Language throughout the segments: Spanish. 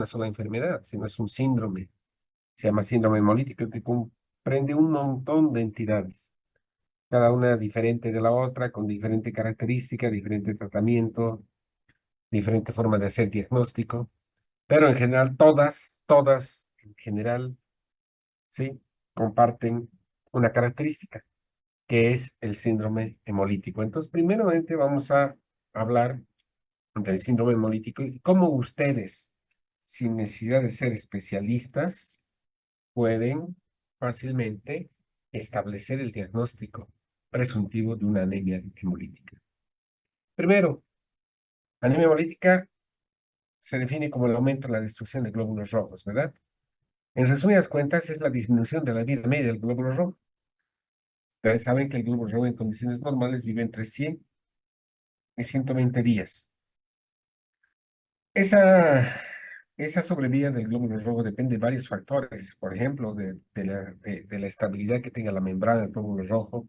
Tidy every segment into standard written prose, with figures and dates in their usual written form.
una sola enfermedad, sino es un síndrome. Se llama síndrome hemolítico que comprende un montón de entidades, cada una diferente de la otra, con diferente característica, diferente tratamiento, diferente forma de hacer diagnóstico, pero en general todas, en general, sí, comparten una característica, que es el síndrome hemolítico. Entonces, primeramente vamos a hablar del síndrome hemolítico y cómo ustedes, sin necesidad de ser especialistas, pueden fácilmente establecer el diagnóstico presuntivo de una anemia hemolítica. Primero, anemia hemolítica se define como el aumento en la destrucción de glóbulos rojos, ¿verdad? En resumidas cuentas, es la disminución de la vida media del glóbulo rojo. Ustedes saben que el glóbulo rojo en condiciones normales vive entre 100 y 120 días. Esa, esa sobrevida del glóbulo rojo depende de varios factores, por ejemplo, de la estabilidad que tenga la membrana del glóbulo rojo.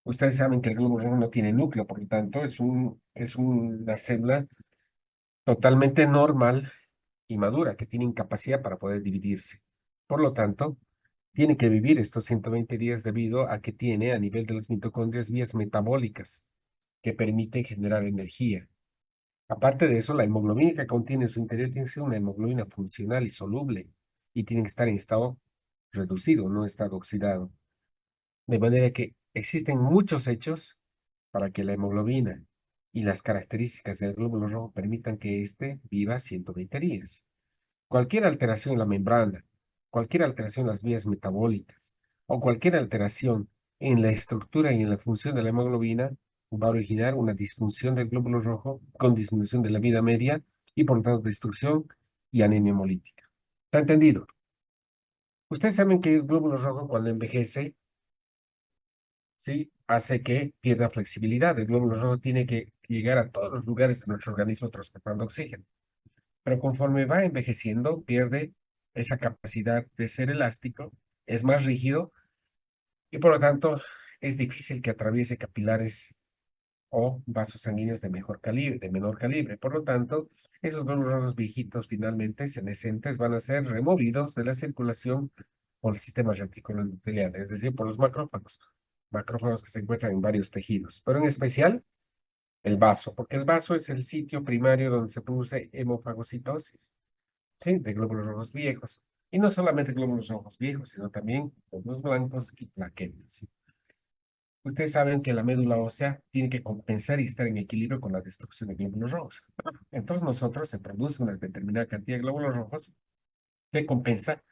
Ustedes saben que el glóbulo rojo no tiene núcleo, por lo tanto, es una célula totalmente normal y madura, que tiene incapacidad para poder dividirse. Por lo tanto, tiene que vivir estos 120 días debido a que tiene a nivel de los mitocondrios vías metabólicas que permiten generar energía. Aparte de eso, la hemoglobina que contiene en su interior tiene que ser una hemoglobina funcional y soluble y tiene que estar en estado reducido, no en estado oxidado. De manera que existen muchos hechos para que la hemoglobina y las características del glóbulo rojo permitan que éste viva 120 días. Cualquier alteración en la membrana, cualquier alteración en las vías metabólicas o cualquier alteración en la estructura y en la función de la hemoglobina va a originar una disfunción del glóbulo rojo con disminución de la vida media y por lo tanto destrucción y anemia hemolítica. ¿Está entendido? Ustedes saben que el glóbulo rojo cuando envejece, ¿sí? Hace que pierda flexibilidad. El glóbulo rojo tiene que llegar a todos los lugares de nuestro organismo transportando oxígeno. Pero conforme va envejeciendo, pierde esa capacidad de ser elástico, es más rígido y por lo tanto es difícil que atraviese capilares o vasos sanguíneos de mejor calibre, de menor calibre. Por lo tanto, esos glóbulos rojos viejitos finalmente senescentes van a ser removidos de la circulación por el sistema reticular endotelial, es decir, por los macrófagos que se encuentran en varios tejidos, pero en especial el vaso, porque el vaso es el sitio primario donde se produce hemofagocitosis, ¿sí? De glóbulos rojos viejos. Y no solamente glóbulos rojos viejos, sino también glóbulos blancos y plaquetas. Ustedes saben que la médula ósea tiene que compensar y estar en equilibrio con la destrucción de glóbulos rojos. Entonces nosotros se produce una determinada cantidad de glóbulos rojos que compensa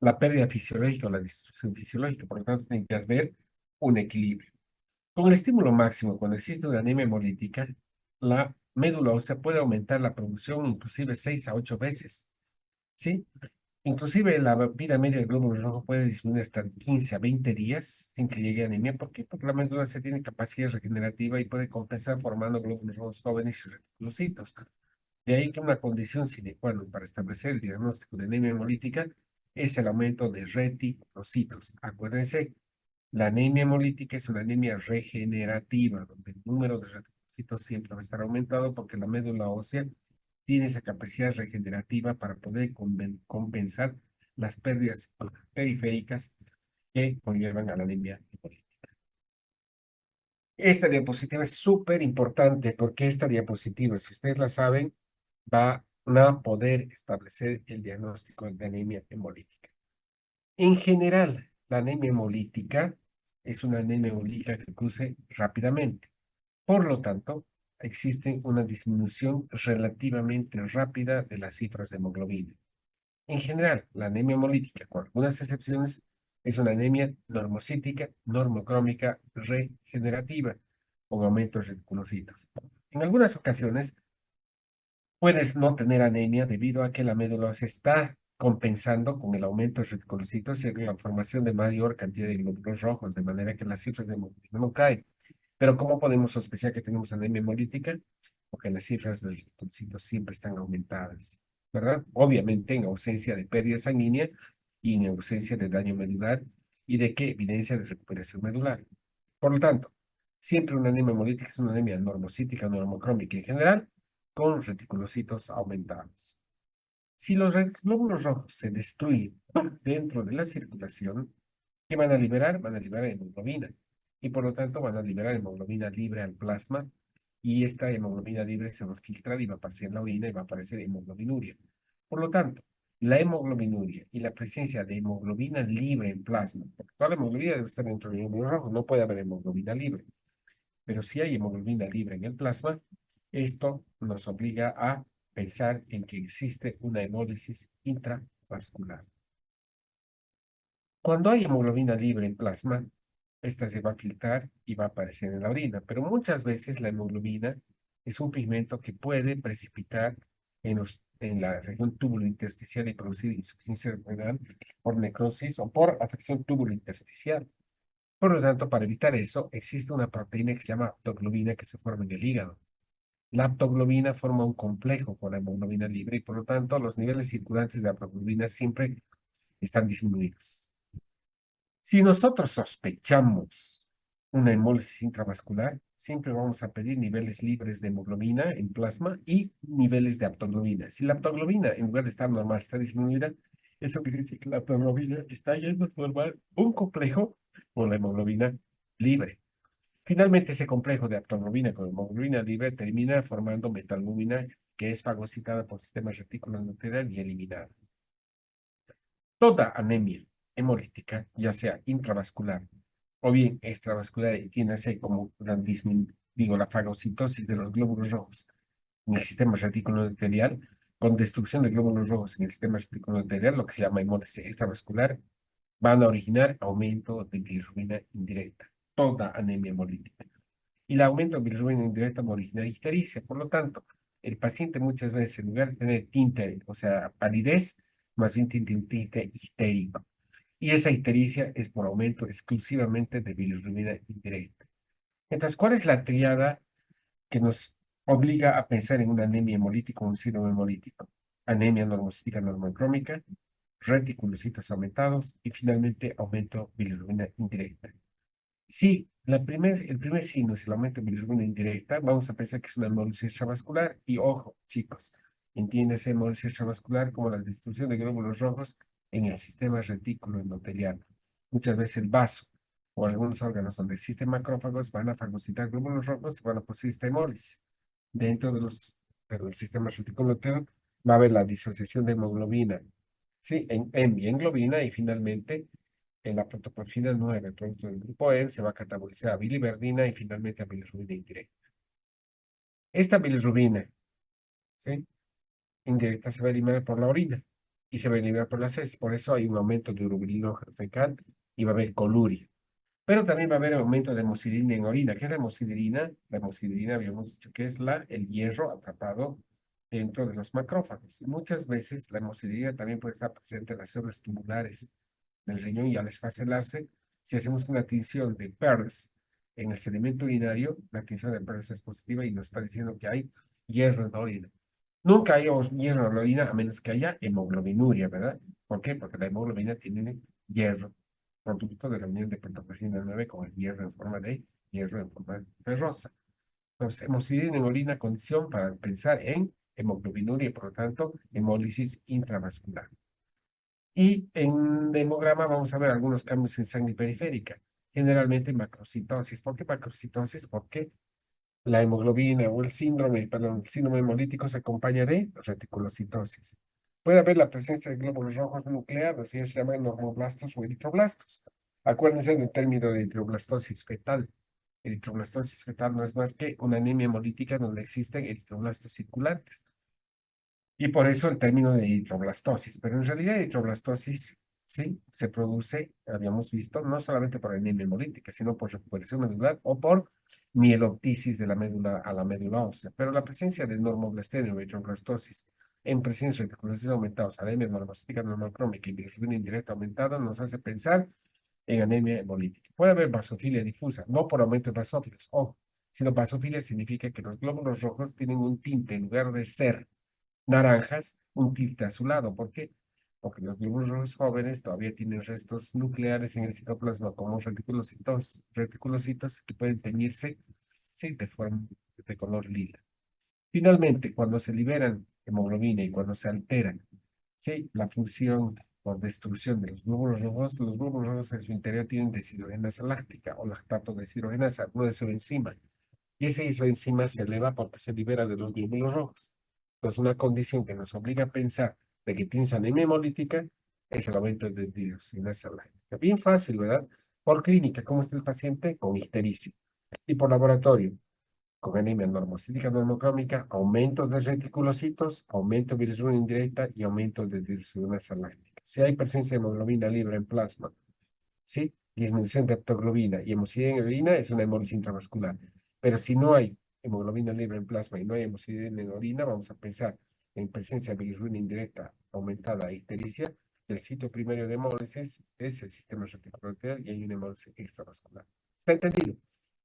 la pérdida fisiológica o la destrucción fisiológica. Por lo tanto, tiene que haber un equilibrio. Con el estímulo máximo, cuando existe una anemia hemolítica, la médula ósea puede aumentar la producción inclusive 6 a 8 veces, ¿sí? Inclusive la vida media del glóbulo rojo puede disminuir hasta 15 a 20 días sin que llegue a anemia. ¿Por qué? Porque la médula ósea tiene capacidad regenerativa y puede compensar formando glóbulos rojos jóvenes y reticulocitos. De ahí que una condición sine qua non para establecer el diagnóstico de anemia hemolítica es el aumento de reticulocitos. Acuérdense, la anemia hemolítica es una anemia regenerativa, donde el número de reticulocitos siempre va a estar aumentado porque la médula ósea tiene esa capacidad regenerativa para poder compensar las pérdidas periféricas que conllevan a la anemia hemolítica. Esta diapositiva es súper importante porque esta diapositiva, si ustedes la saben, van a poder establecer el diagnóstico de anemia hemolítica. En general, la anemia hemolítica es una anemia hemolítica que cruce rápidamente. Por lo tanto, existe una disminución relativamente rápida de las cifras de hemoglobina. En general, la anemia hemolítica, con algunas excepciones, es una anemia normocítica, normocrómica, regenerativa, con aumentos reticulocitos. En algunas ocasiones, puedes no tener anemia debido a que la médula se está compensando con el aumento de reticulocitos y la formación de mayor cantidad de glóbulos rojos, de manera que las cifras de hemoglobina no caen. Pero ¿cómo podemos sospechar que tenemos anemia hemolítica? Porque las cifras de reticulocitos siempre están aumentadas, ¿verdad? Obviamente en ausencia de pérdida sanguínea y en ausencia de daño medular y de qué evidencia de recuperación medular. Por lo tanto, siempre una anemia hemolítica es una anemia normocítica, normocrómica en general, con reticulocitos aumentados. Si los glóbulos rojos se destruyen dentro de la circulación, ¿qué van a liberar? Van a liberar hemoglobina. Y por lo tanto van a liberar hemoglobina libre al plasma. Y esta hemoglobina libre se va a filtrar y va a aparecer en la orina y va a aparecer hemoglobinuria. Por lo tanto, la hemoglobinuria y la presencia de hemoglobina libre en plasma, porque toda la hemoglobina debe estar dentro del glóbulo rojo, no puede haber hemoglobina libre. Pero si hay hemoglobina libre en el plasma, esto nos obliga a pensar en que existe una hemólisis intravascular. Cuando hay hemoglobina libre en plasma, esta se va a filtrar y va a aparecer en la orina, pero muchas veces la hemoglobina es un pigmento que puede precipitar en la región túbulo intersticial y producir insuficiencia renal por necrosis o por afección túbulo intersticial. Por lo tanto, para evitar eso, existe una proteína que se llama aptoglobina que se forma en el hígado. La aptoglobina forma un complejo con la hemoglobina libre y por lo tanto los niveles circulantes de aptoglobina siempre están disminuidos. Si nosotros sospechamos una hemólisis intravascular, siempre vamos a pedir niveles libres de hemoglobina en plasma y niveles de aptoglobina. Si la aptoglobina en lugar de estar normal está disminuida, eso quiere decir que la aptoglobina está yendo a formar un complejo con la hemoglobina libre. Finalmente, ese complejo de aptoglobina con hemoglobina libre termina formando metalbúmina, que es fagocitada por sistemas retículo endotelial y eliminada. Toda anemia hemolítica, ya sea intravascular o bien extravascular, y tiene así como la fagocitosis de los glóbulos rojos en el sistema retículo endotelial, con destrucción de glóbulos rojos en el sistema retículo endotelial, lo que se llama hemólisis extravascular, van a originar aumento de bilirrubina indirecta. Toda anemia hemolítica. Y el aumento de bilirrubina indirecta va a originar ictericia. Por lo tanto, el paciente muchas veces, en lugar de tener tinte, o sea, palidez, más bien tiene un tinte ictérico. Y esa ictericia es por aumento exclusivamente de bilirrubina indirecta. Entonces, ¿cuál es la triada que nos obliga a pensar en una anemia hemolítica o un síndrome hemolítico? Anemia normocítica normocrómica, reticulocitos aumentados y finalmente aumento de bilirrubina indirecta. Sí, el primer signo es el aumento de bilirrubina indirecta. Vamos a pensar que es una hemólisis extravascular. Y ojo, chicos, entiéndase hemólisis extravascular como la destrucción de glóbulos rojos en el sistema retículo endotelial. Muchas veces el vaso o algunos órganos donde existen macrófagos van a fagocitar glóbulos rojos y van a producir esta hemólisis. Dentro del sistema retículo endotelial va a haber la disociación de hemoglobina, sí, en hemiglobina y finalmente en la protoporfina 9, producto del grupo E, se va a catabolizar a biliverdina y finalmente a bilirrubina indirecta. Esta bilirrubina, ¿sí? Indirecta se va a eliminar por la orina y se va a eliminar por las heces. Por eso hay un aumento de urobilinógeno fecal y va a haber coluria. Pero también va a haber aumento de hemocidina en orina. ¿Qué es la hemocidina? La hemocidina habíamos dicho que es el hierro atrapado dentro de los macrófagos. Y muchas veces la hemocidina también puede estar presente en las células tumulares del riñón y al esfacelarse, si hacemos una tinción de PERS en el sedimento urinario, la tinción de PERS es positiva y nos está diciendo que hay hierro en la orina. Nunca hay hierro en la orina a menos que haya hemoglobinuria, ¿verdad? ¿Por qué? Porque la hemoglobina tiene hierro, producto de la unión de pentoprofina 9 con el hierro en forma de hierro en forma ferrosa. Entonces, hemocidio en orina, condición para pensar en hemoglobinuria y, por lo tanto, hemólisis intravascular. Y en hemograma vamos a ver algunos cambios en sangre periférica, generalmente macrocitosis. ¿Por qué macrocitosis? Porque la hemoglobina o el síndrome hemolítico se acompaña de reticulocitosis. Puede haber la presencia de glóbulos rojos nucleados y ellos se llaman normoblastos o eritroblastos. Acuérdense del término de eritroblastosis fetal. Eritroblastosis fetal no es más que una anemia hemolítica donde existen eritroblastos circulantes. Y por eso el término de eritroblastosis. Pero en realidad eritroblastosis, sí, se produce, habíamos visto, no solamente por anemia hemolítica, sino por recuperación medular o por mieloptisis de la médula a la médula ósea. Pero la presencia de normoblastemia o eritroblastosis en presencia de reticulaciones aumentados, anemia normocítica normocrómica y bilirrubina indirecta aumentada nos hace pensar en anemia hemolítica. Puede haber basofilia difusa, no por aumento de basófilos, ojo, sino basofilia significa que los glóbulos rojos tienen un tinte, en lugar de ser naranjas, un tinte azulado. ¿Por qué? Porque los glóbulos rojos jóvenes todavía tienen restos nucleares en el citoplasma como reticulocitos que pueden teñirse, sí, de color lila. Finalmente, cuando se liberan hemoglobina y cuando se alteran Sí, la función por destrucción de los glóbulos rojos en su interior tienen deshidrogenasa láctica o lactato deshidrogenasa, no es su enzima. Y esa isoenzima se eleva porque se libera de los glóbulos rojos. Entonces, una condición que nos obliga a pensar de que tienes anemia hemolítica es el aumento de deshidrogenasa láctica. Bien fácil, ¿verdad? Por clínica, ¿cómo está el paciente? Con ictericia. Y por laboratorio, con anemia normocítica normocrómica, aumento de reticulocitos, aumento de bilirrubina indirecta y aumento de deshidrogenasa láctica. Si hay presencia de hemoglobina libre en plasma, ¿sí? Disminución de aptoglobina y hemosiderina en orina es una hemólisis intravascular. Pero si no hay hemoglobina libre en plasma y no hay hemosiderina en orina, vamos a pensar en presencia de bilirrubina indirecta aumentada e ictericia. El sitio primario de hemólisis es el sistema reticular y hay una hemólisis extravascular. ¿Está entendido?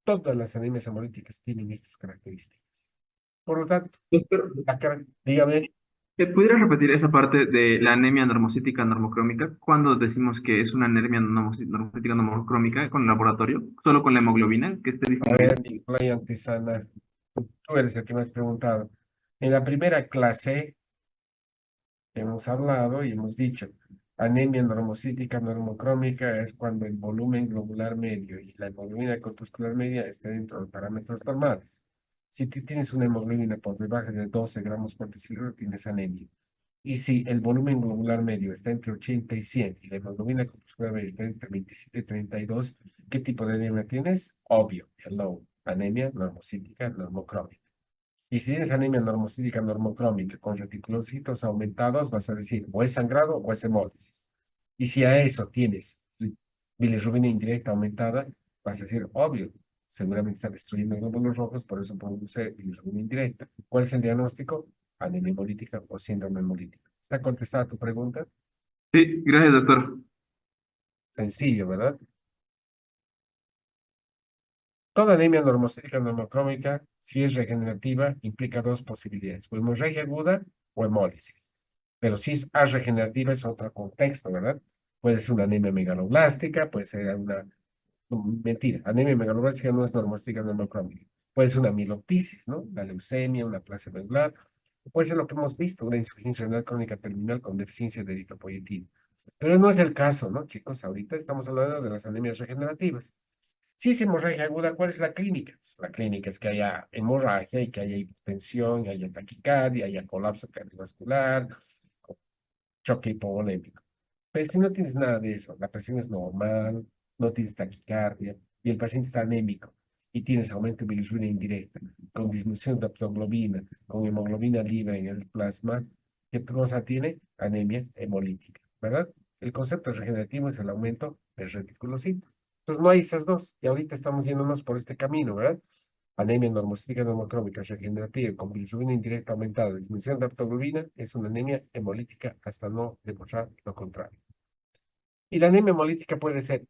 Todas las anemias hemolíticas tienen estas características. Por lo tanto, Doctor, dígame. ¿pudieras repetir esa parte de la anemia normocítica normocrómica? Cuando decimos que es una anemia normocítica normocrómica con el laboratorio, solo con la hemoglobina que esté A disminuida. ver, Nicolai Antesana, tú eres el que me has preguntado. En la primera clase hemos hablado y hemos dicho, anemia normocítica normocrómica es cuando el volumen globular medio y la hemoglobina corpuscular media estén dentro de parámetros normales. Si tú tienes una hemoglobina por debajo de 12 gramos por decilitro, tienes anemia. Y si el volumen globular medio está entre 80 y 100 y la hemoglobina corpuscular media está entre 27 y 32, ¿qué tipo de anemia tienes? Obvio, hello, anemia normocítica normocrómica. Y si tienes anemia normocítica normocrómica con reticulocitos aumentados, vas a decir o es sangrado o es hemólisis. Y si a eso tienes bilirrubina indirecta aumentada, vas a decir, obvio, seguramente está destruyendo glóbulos rojos, por eso produce bilirrubina indirecta. ¿Cuál es el diagnóstico? Anemia hemolítica o síndrome hemolítico. ¿Está contestada tu pregunta? Sí, gracias, doctor. Sencillo, ¿verdad? Toda anemia normocítica normocrómica, si es regenerativa, implica dos posibilidades, o hemorragia aguda o hemólisis. Pero si es regenerativa es otro contexto, ¿verdad? Puede ser una anemia megaloblástica, puede ser una... no, mentira, anemia megaloblástica no es normocítica normocrómica. Puede ser una mieloptisis, ¿no? La leucemia, una plasia medular. Puede ser lo que hemos visto, una insuficiencia renal crónica terminal con deficiencia de eritropoyetina. Pero no es el caso, ¿no, chicos? Ahorita estamos hablando de las anemias regenerativas. Si es hemorragia aguda, ¿cuál es la clínica? Pues la clínica es que haya hemorragia y que haya hipertensión, haya taquicardia, haya colapso cardiovascular, choque hipovolémico. Pero si no tienes nada de eso, la presión es normal, no tienes taquicardia y el paciente está anémico y tienes aumento de bilirrubina indirecta, con disminución de aptoglobina, con hemoglobina libre en el plasma, ¿qué cosa tiene? Anemia hemolítica, ¿verdad? El concepto regenerativo es el aumento del reticulocitos. Entonces no hay esas dos y ahorita estamos yéndonos por este camino, ¿verdad? Anemia normocítica normocrómica regenerativa con bilirrubina indirecta aumentada, disminución de aptoglobina, es una anemia hemolítica hasta no demostrar lo contrario. Y la anemia hemolítica puede ser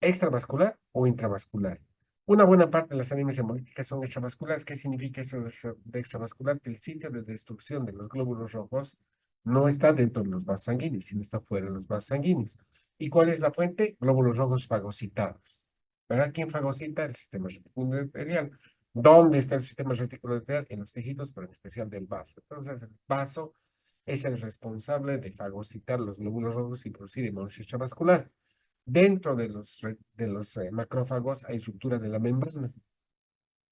extravascular o intravascular. Una buena parte de las anemias hemolíticas son extravasculares. ¿Qué significa eso de extravascular? Que el sitio de destrucción de los glóbulos rojos no está dentro de los vasos sanguíneos, sino está fuera de los vasos sanguíneos. ¿Y cuál es la fuente? Glóbulos rojos fagocitados. ¿Verdad? ¿Quién fagocita? El sistema reticular endotelial. ¿Dónde está el sistema reticular endotelial? En los tejidos, pero en especial del vaso. Entonces, el vaso es el responsable de fagocitar los glóbulos rojos y producir hemolisis extravascular. Dentro de los macrófagos hay ruptura de la membrana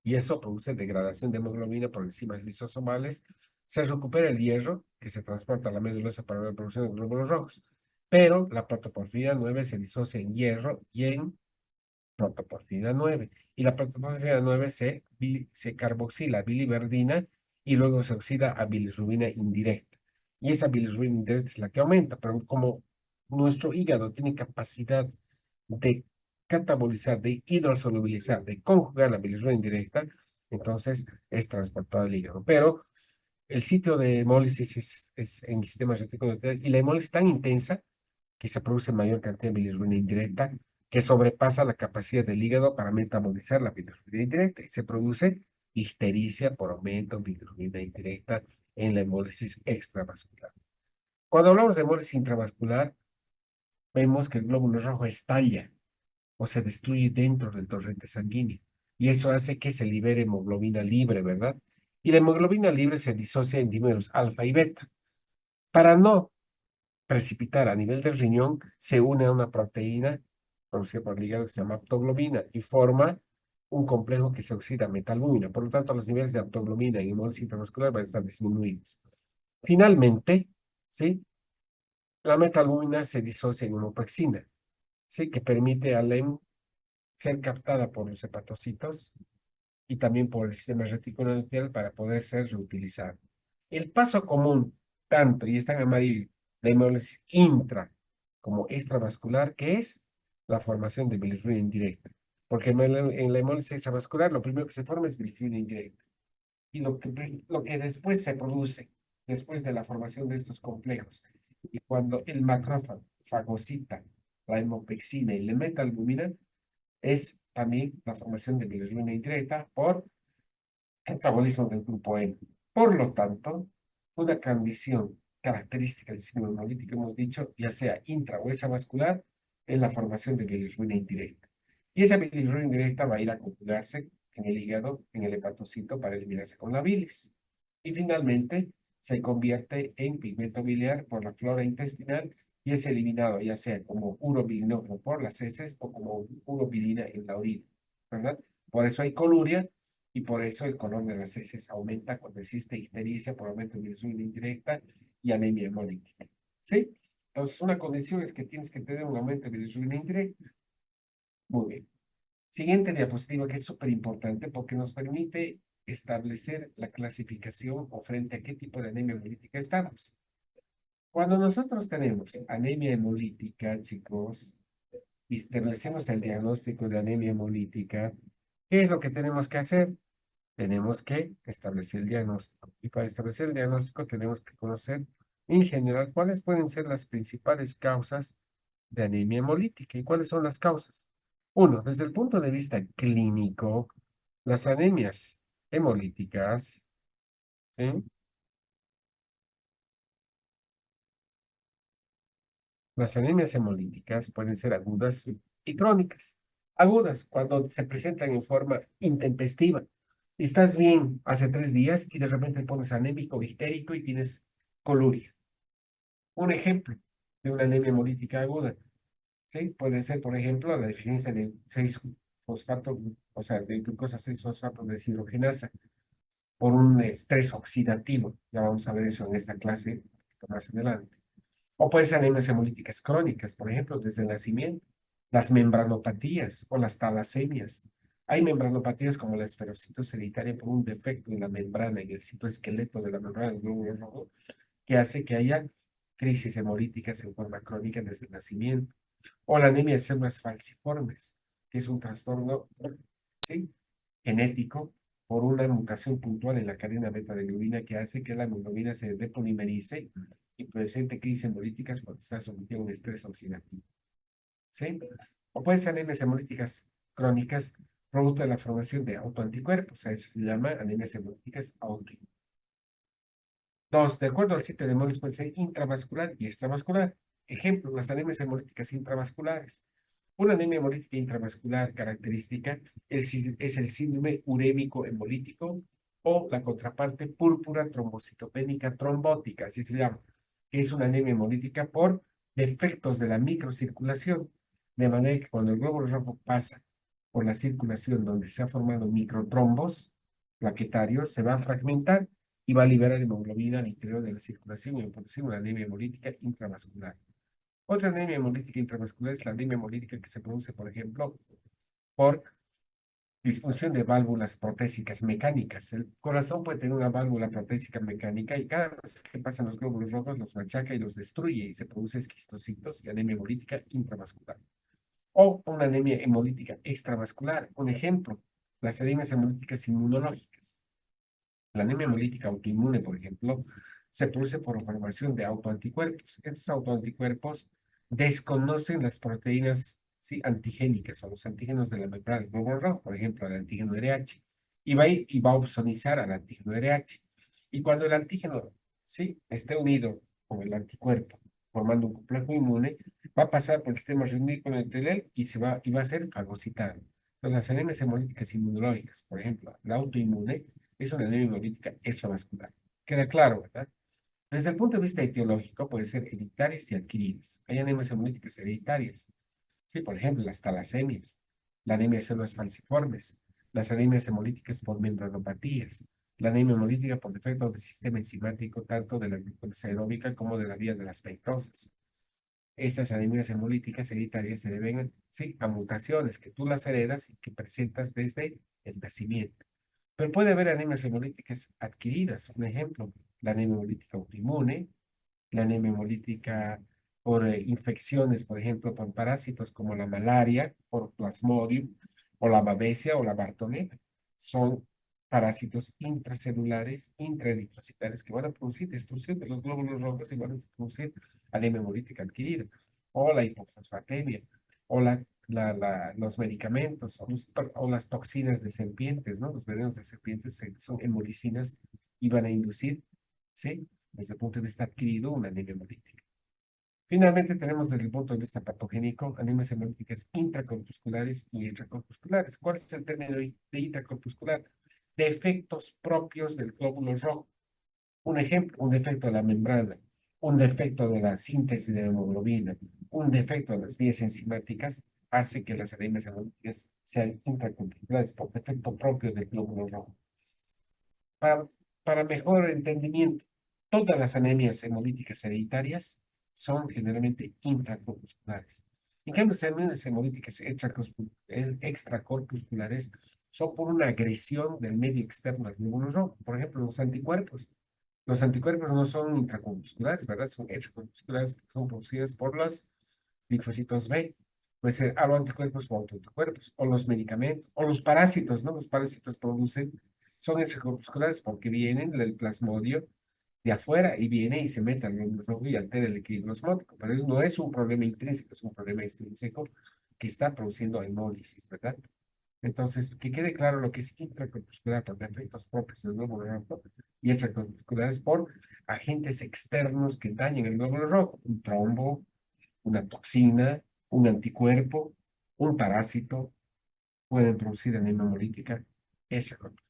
y eso produce degradación de hemoglobina por enzimas lisosomales. Se recupera el hierro que se transporta a la médula ósea para la producción de glóbulos rojos, pero la protoporfirina 9 se disocia en hierro y en protoporfirina 9. Y la protoporfirina 9 se carboxila a biliverdina y luego se oxida a bilirrubina indirecta. Y esa bilirrubina indirecta es la que aumenta, pero como nuestro hígado tiene capacidad de catabolizar, de hidrosolubilizar, de conjugar la bilirrubina indirecta, entonces es transportada al hígado. Pero el sitio de hemólisis es en el sistema reticular y la hemólisis es tan intensa que se produce mayor cantidad de bilirrubina indirecta que sobrepasa la capacidad del hígado para metabolizar la bilirrubina indirecta y se produce ictericia por aumento de bilirrubina indirecta en la hemólisis extravascular. Cuando hablamos de hemólisis intravascular, vemos que el glóbulo rojo estalla o se destruye dentro del torrente sanguíneo y eso hace que se libere hemoglobina libre, ¿verdad? Y la hemoglobina libre se disocia en dímeros alfa y beta. Para no precipitar a nivel del riñón, se une a una proteína producida por el hígado que se llama aptoglobina y forma un complejo que se oxida a metalbúmina. Por lo tanto, los niveles de aptoglobina en hemólisis intravascular van a estar disminuidos. Finalmente, ¿sí? La metalbúmina se disocia en homopexina, ¿sí? Que permite al HEM ser captada por los hepatocitos y también por el sistema reticuloendocrino para poder ser reutilizado. El paso común, tanto, y está en amarillo, de hemólisis intra como extravascular, que es la formación de bilirrubina indirecta. Porque en la hemólisis extravascular lo primero que se forma es bilirrubina indirecta. Y lo que después se produce, después de la formación de estos complejos, y cuando el macrófago fagocita la hemopexina y le meta albumina, es también la formación de bilirrubina indirecta por catabolismo del grupo N. Por lo tanto, una condición característica del síndrome hemolítico, hemos dicho, ya sea intra o extravascular, es la formación de bilirrubina indirecta. Y esa bilirrubina indirecta va a ir a acumularse en el hígado, en el hepatocito, para eliminarse con la bilis. Y finalmente, se convierte en pigmento biliar por la flora intestinal y es eliminado ya sea como urobilinógeno por las heces o como urobilina en la orina, ¿verdad? Por eso hay coluria y por eso el color de las heces aumenta cuando existe ictericia por aumento de bilirrubina indirecta y anemia hemolítica. ¿Sí? Entonces, una condición es que tienes que tener un aumento de bilirrubina indirecta. Muy bien. Siguiente diapositiva que es súper importante porque nos permite establecer la clasificación o frente a qué tipo de anemia hemolítica estamos. Cuando nosotros tenemos anemia hemolítica, chicos, y establecemos el diagnóstico de anemia hemolítica, ¿qué es lo que tenemos que hacer? Tenemos que establecer el diagnóstico. Y para establecer el diagnóstico tenemos que conocer en general cuáles pueden ser las principales causas de anemia hemolítica. ¿Y cuáles son las causas? Uno, desde el punto de vista clínico, las anemias hemolíticas, ¿sí? Las anemias hemolíticas pueden ser agudas y crónicas. Agudas, cuando se presentan en forma intempestiva. Estás bien hace 3 días y de repente te pones anémico, histérico y tienes coluria. Un ejemplo de una anemia hemolítica aguda, ¿sí? Puede ser, por ejemplo, la deficiencia de 6-fosfato, o sea, de glucosa 6-fosfato deshidrogenasa por un estrés oxidativo. Ya vamos a ver eso en esta clase un poquito más adelante. O pueden ser anemias hemolíticas crónicas, por ejemplo, desde el nacimiento, las membranopatías o las talasemias. Hay membranopatías como la esferocitosis hereditaria por un defecto en la membrana, en el citoesqueleto de la membrana del glóbulo rojo, que hace que haya crisis hemolíticas en forma crónica desde el nacimiento. O la anemia de células falciformes, que es un trastorno, ¿sí? Genético por una mutación puntual en la cadena beta de globina que hace que la hemoglobina se depolimerice y presente crisis hemolíticas cuando está sometido a un estrés oxidativo. ¿Sí? O pueden ser anemias hemolíticas crónicas producto de la formación de autoanticuerpos. A eso se llama anemias hemolíticas autoinmunes. Dos, de acuerdo al sitio de hemólisis, puede ser intravascular y extravascular. Ejemplo, las anemias hemolíticas intravasculares. Una anemia hemolítica intravascular característica es el síndrome urémico hemolítico o la contraparte púrpura trombocitopénica trombótica, así se llama, que es una anemia hemolítica por defectos de la microcirculación, de manera que cuando el glóbulo rojo pasa por la circulación donde se ha formado microtrombos plaquetarios, se va a fragmentar y va a liberar hemoglobina al interior de la circulación y producir una anemia hemolítica intravascular. Otra anemia hemolítica intravascular es la anemia hemolítica que se produce, por ejemplo, por disfunción de válvulas protésicas mecánicas. El corazón puede tener una válvula protésica mecánica y cada vez que pasan los glóbulos rojos los machaca y los destruye y se produce esquistocitos y anemia hemolítica intravascular. O una anemia hemolítica extravascular. Un ejemplo, las anemias hemolíticas inmunológicas. La anemia hemolítica autoinmune, por ejemplo, se produce por formación de autoanticuerpos. Estos autoanticuerpos desconocen las proteínas, ¿sí?, antigénicas o los antígenos de la membrana del glóbulo rojo, por ejemplo, el antígeno RH, y va a opsonizar al antígeno RH. Y cuando el antígeno, ¿sí?, esté unido con el anticuerpo, formando un complejo inmune, va a pasar por el sistema reticular endotelial y va a ser fagocitado. Entonces, las anemias hemolíticas inmunológicas, por ejemplo, la autoinmune, es una anemia hemolítica extravascular. Queda claro, ¿verdad? Desde el punto de vista etiológico, puede ser hereditarias y adquiridas. Hay anemias hemolíticas hereditarias. Sí, por ejemplo, las talasemias, la anemia de células falciformes, las anemias hemolíticas por membranopatías, la anemia hemolítica por defecto del sistema enzimático tanto de la glucosa aeróbica como de la vía de las pentosas. Estas anemias hemolíticas hereditarias se deben, sí, a mutaciones que tú las heredas y que presentas desde el nacimiento. Pero puede haber anemias hemolíticas adquiridas. Un ejemplo, la anemia hemolítica autoinmune, la anemia hemolítica por infecciones, por ejemplo, por parásitos como la malaria, por plasmodium, o la babesia o la bartonella. Son parásitos intracelulares, intraeritrocitarios que van a producir destrucción de los glóbulos rojos y van a producir anemia hemolítica adquirida, o la hipofosfatemia, o los medicamentos, o las toxinas de serpientes, ¿no? Los venenos de serpientes son hemolicinas y van a inducir, ¿sí? Desde el punto de vista adquirido, una anemia hemolítica. Finalmente, tenemos desde el punto de vista patogénico anemias hemolíticas intracorpusculares y extracorpusculares. ¿Cuál es el término de intracorpuscular? Defectos propios del glóbulo rojo. Un ejemplo, un defecto de la membrana, un defecto de la síntesis de hemoglobina, un defecto de las vías enzimáticas, hace que las anemias hemolíticas sean intracorpusculares por defecto propio del glóbulo rojo. Para, para mejor entendimiento, todas las anemias hemolíticas hereditarias son generalmente intracorpusculares. En cambio, las anemias hemolíticas extracorpusculares son por una agresión del medio externo al glóbulo rojo. Por ejemplo, los anticuerpos. Los anticuerpos no son intracorpusculares, ¿verdad? Son extracorpusculares, son producidos por los linfocitos B. Puede ser aloanticuerpos o autoanticuerpos, o los medicamentos, o los parásitos, ¿no? Los parásitos son extracorpusculares porque vienen del plasmodio de afuera y viene y se mete al glóbulo rojo y altera el equilibrio osmótico. Pero eso no es un problema intrínseco, es un problema extrínseco que está produciendo hemólisis, ¿verdad? Entonces, que quede claro lo que es intracorpuscular por defectos propios del glóbulo rojo y extracorpusculares por agentes externos que dañen el glóbulo rojo, un trombo, una toxina, un anticuerpo, un parásito, pueden producir anemia hemolítica extracorpuscular.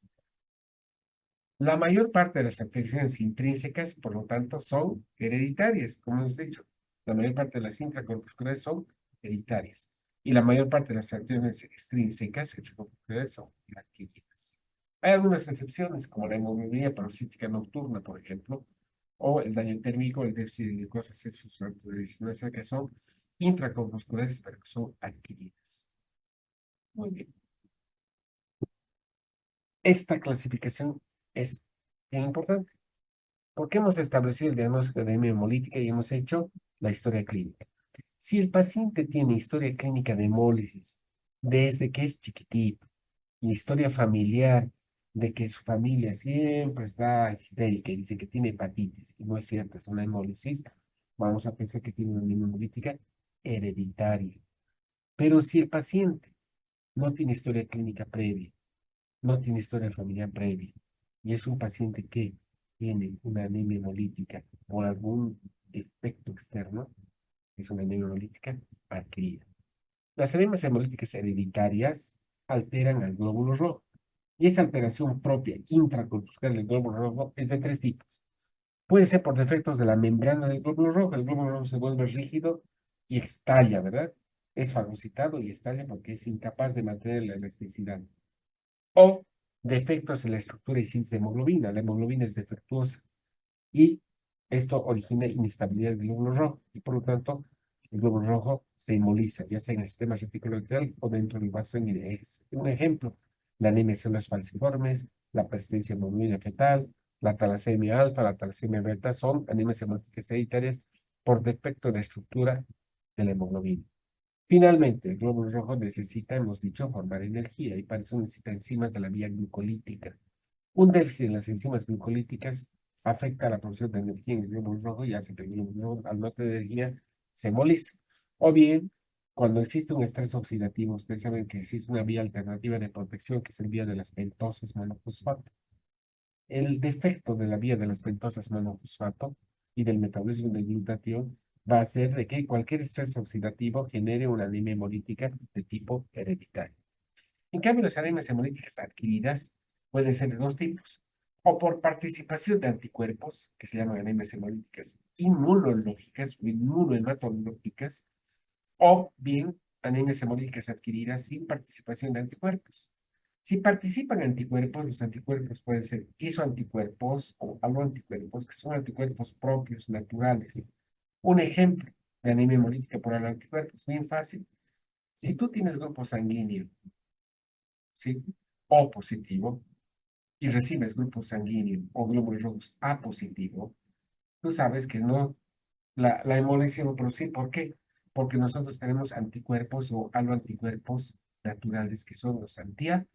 La mayor parte de las afecciones intrínsecas, por lo tanto, son hereditarias, como hemos dicho. La mayor parte de las intracorpusculares son hereditarias. Y la mayor parte de las afecciones extrínsecas, extracorpusculares, son adquiridas. Hay algunas excepciones, como la hemoglobina paroxística nocturna, por ejemplo, o el daño térmico, el déficit de glucosa sulfato de 19, que son intracorpusculares, pero que son adquiridas. Muy bien. Esta clasificación es bien importante, porque hemos establecido el diagnóstico de anemia hemolítica y hemos hecho la historia clínica. Si el paciente tiene historia clínica de hemólisis desde que es chiquitito, y historia familiar de que su familia siempre está histérica y dice que tiene hepatitis, y no es cierto, es una hemólisis, vamos a pensar que tiene una anemia hemolítica hereditaria. Pero si el paciente no tiene historia clínica previa, no tiene historia familiar previa, y es un paciente que tiene una anemia hemolítica por algún efecto externo, es una anemia hemolítica adquirida. Las anemias hemolíticas hereditarias alteran al glóbulo rojo, y esa alteración propia intracorpuscular del glóbulo rojo es de tres tipos. Puede ser por defectos de la membrana del glóbulo rojo, el glóbulo rojo se vuelve rígido y estalla, ¿verdad? Es fagocitado y estalla porque es incapaz de mantener la elasticidad. O defectos en la estructura y síntesis de hemoglobina. La hemoglobina es defectuosa y esto origina inestabilidad del glóbulo rojo y por lo tanto el glóbulo rojo se inmoviliza, ya sea en el sistema reticuloenteral o dentro del vaso sanguíneo. Es un ejemplo, la anemia de células falciformes, la persistencia hemoglobina fetal, la talasemia alfa, la talasemia beta son anemias hemolíticas hereditarias por defecto de la estructura de la hemoglobina. Finalmente, el glóbulo rojo necesita, hemos dicho, formar energía y para eso necesita enzimas de la vía glucolítica. Un déficit en las enzimas glucolíticas afecta la producción de energía en el glóbulo rojo y hace que el glóbulo rojo, al no tener energía, se embolice. O bien, cuando existe un estrés oxidativo, ustedes saben que existe una vía alternativa de protección que es el vía de las pentosas monofosfato. El defecto de la vía de las pentosas monofosfato y del metabolismo del glutatión va a hacer de que cualquier estrés oxidativo genere una anemia hemolítica de tipo hereditario. En cambio, las anemias hemolíticas adquiridas pueden ser de dos tipos. o por participación de anticuerpos, que se llaman anemias hemolíticas inmunológicas o inmunohematológicas, o bien anemias hemolíticas adquiridas sin participación de anticuerpos. Si participan anticuerpos, los anticuerpos pueden ser isoanticuerpos o aloanticuerpos, que son anticuerpos propios, naturales. Un ejemplo de anemia hemolítica por aloanticuerpos, bien fácil. Si tú tienes grupo sanguíneo, ¿sí? O positivo, y recibes grupo sanguíneo o glóbulos rojos A positivo, tú sabes que no, la hemolysis se va a producir. ¿Por qué? Porque nosotros tenemos anticuerpos o aloanticuerpos naturales, que son los anti-A,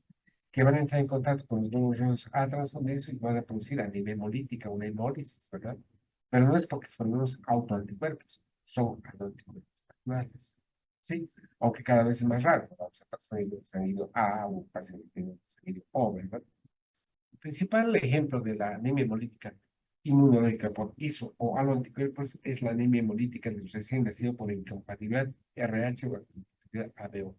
que van a entrar en contacto con los glóbulos rojos A transfundidos y van a producir anemia hemolítica, una hemólisis, ¿verdad? Pero no es porque formemos autoanticuerpos, son anticuerpos naturales, ¿sí? Aunque cada vez es más raro, vamos a transfundir sanguíneo A o paciente sanguíneo O, ¿verdad? El principal ejemplo de la anemia hemolítica inmunológica por ISO o aloanticuerpos es la anemia hemolítica del recién nacido por incompatibilidad RH o incompatibilidad ABO.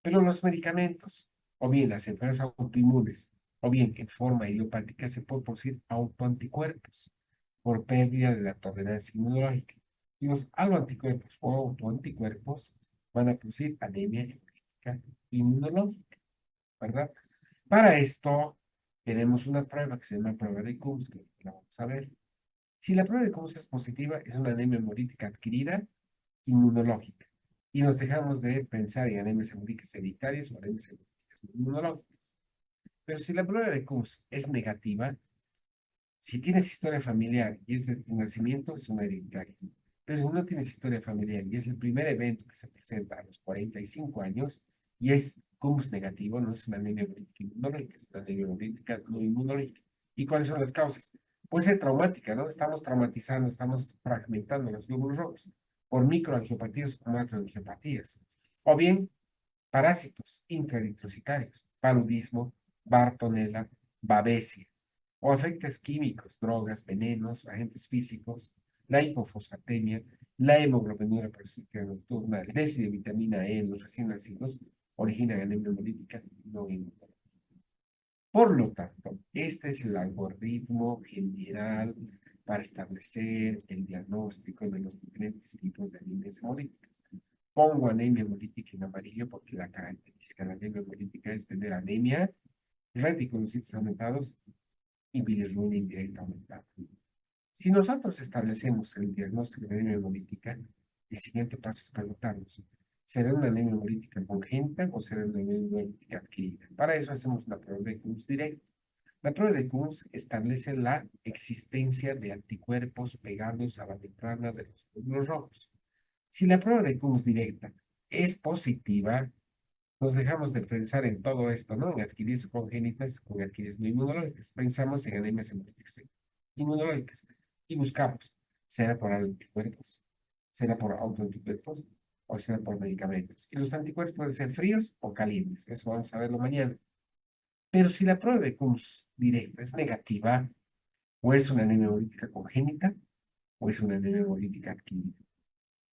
Pero los medicamentos, o bien las enfermedades autoinmunes, o bien en forma idiopática, se pueden producir autoanticuerpos por pérdida de la tolerancia inmunológica. Y los aloanticuerpos o autoanticuerpos van a producir anemia hemolítica inmunológica, ¿verdad? Para esto tenemos una prueba que se llama prueba de Coombs, que la vamos a ver. Si la prueba de Coombs es positiva, es una anemia hemolítica adquirida inmunológica. Y nos dejamos de pensar en anemias hemolíticas hereditarias o anemias hemolíticas inmunológicas. Pero si la prueba de Coombs es negativa, si tienes historia familiar y es de tu nacimiento, es una hereditaria. Pero si no tienes historia familiar y es el primer evento que se presenta a los 45 años y es Coombs negativo, no es una anemia hemolítica inmunológica, es una anemia hemolítica no inmunológica. ¿Y cuáles son las causas? Puede ser traumática, ¿no? Estamos traumatizando, estamos fragmentando los glóbulos rojos por microangiopatías o macroangiopatías. O bien parásitos intraeritrocitarios, paludismo, bartonella, babesia, o efectos químicos, drogas, venenos, agentes físicos, la hipofosfatemia, la hemoglobinura policística nocturna, el déficit de vitamina E en los recién nacidos, originan anemia hemolítica no inmunológica. Por lo tanto, este es el algoritmo general para establecer el diagnóstico de los diferentes tipos de anemias hemolíticas. Pongo anemia hemolítica en amarillo porque la característica de la anemia hemolítica es tener anemia, reticulocitos aumentados y bilirrubina indirecta aumentada. Si nosotros establecemos el diagnóstico de anemia hemolítica, el siguiente paso es preguntarnos, ¿será una anemia hemolítica congénita o será una anemia hemolítica adquirida? Para eso hacemos una prueba de Coombs directa. La prueba de Coombs establece la existencia de anticuerpos pegados a la membrana de los glóbulos rojos. Si la prueba de Coombs directa es positiva, nos dejamos de pensar en todo esto, ¿no? En adquiridas congénitas con adquiridas no inmunológicas. Pensamos en anemias hemolíticas inmunológicas y buscamos, ¿será por anticuerpos? ¿Será por autoanticuerpos? ¿O será por medicamentos? Y los anticuerpos pueden ser fríos o calientes. Eso vamos a verlo mañana. Pero si la prueba de Coombs directa es negativa, o es una anemia hemolítica congénita, o es una anemia hemolítica adquirida,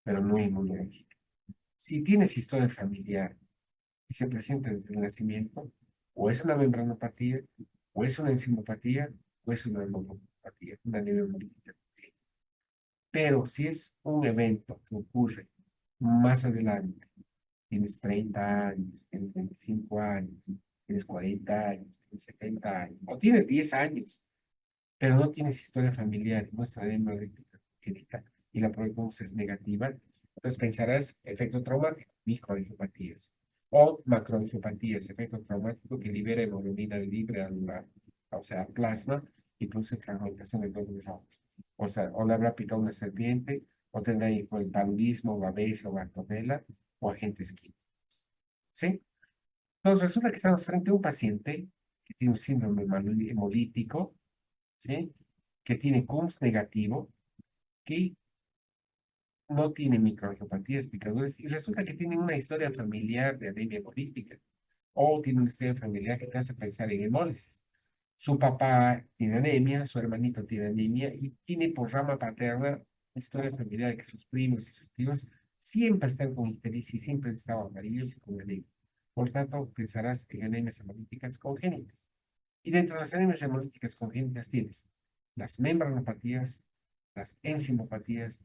pero no inmunológica. Si tienes historia familiar y se presenta desde el nacimiento, o es una membranopatía, o es una enzimopatía, o es una hemoglobinopatía, una anemia hemolítica. Pero si es un evento que ocurre más adelante, tienes 30 años, tienes 25 años, tienes 40 años, tienes 70 años, o tienes 10 años, pero no tienes historia familiar, no es anemia hemolítica congénita, y la prueba es negativa, entonces pensarás efecto traumático, microangiopatías, o macroangiopatías, efecto traumático que libera hemoglobina libre o sea, al plasma y produce fragmentación de glóbulos rojos. O sea, o le habrá picado una serpiente, o tendrá el paludismo, babesia o bartonella, o agentes químicos. ¿Sí? Entonces resulta que estamos frente a un paciente que tiene un síndrome hemolítico, ¿sí? Que tiene Coombs negativo, que no tiene microangiopatías, picaduras, y resulta que tiene una historia familiar de anemia hemolítica, o tiene una historia familiar que te hace pensar en hemólisis. Su papá tiene anemia, su hermanito tiene anemia, y tiene por rama paterna historia familiar de que sus primos y sus tíos siempre están con ictericia, siempre han estado amarillos y con anemia. Por tanto, pensarás en anemias hemolíticas congénitas. Y dentro de las anemias hemolíticas congénitas tienes las membranopatías, las enzimopatías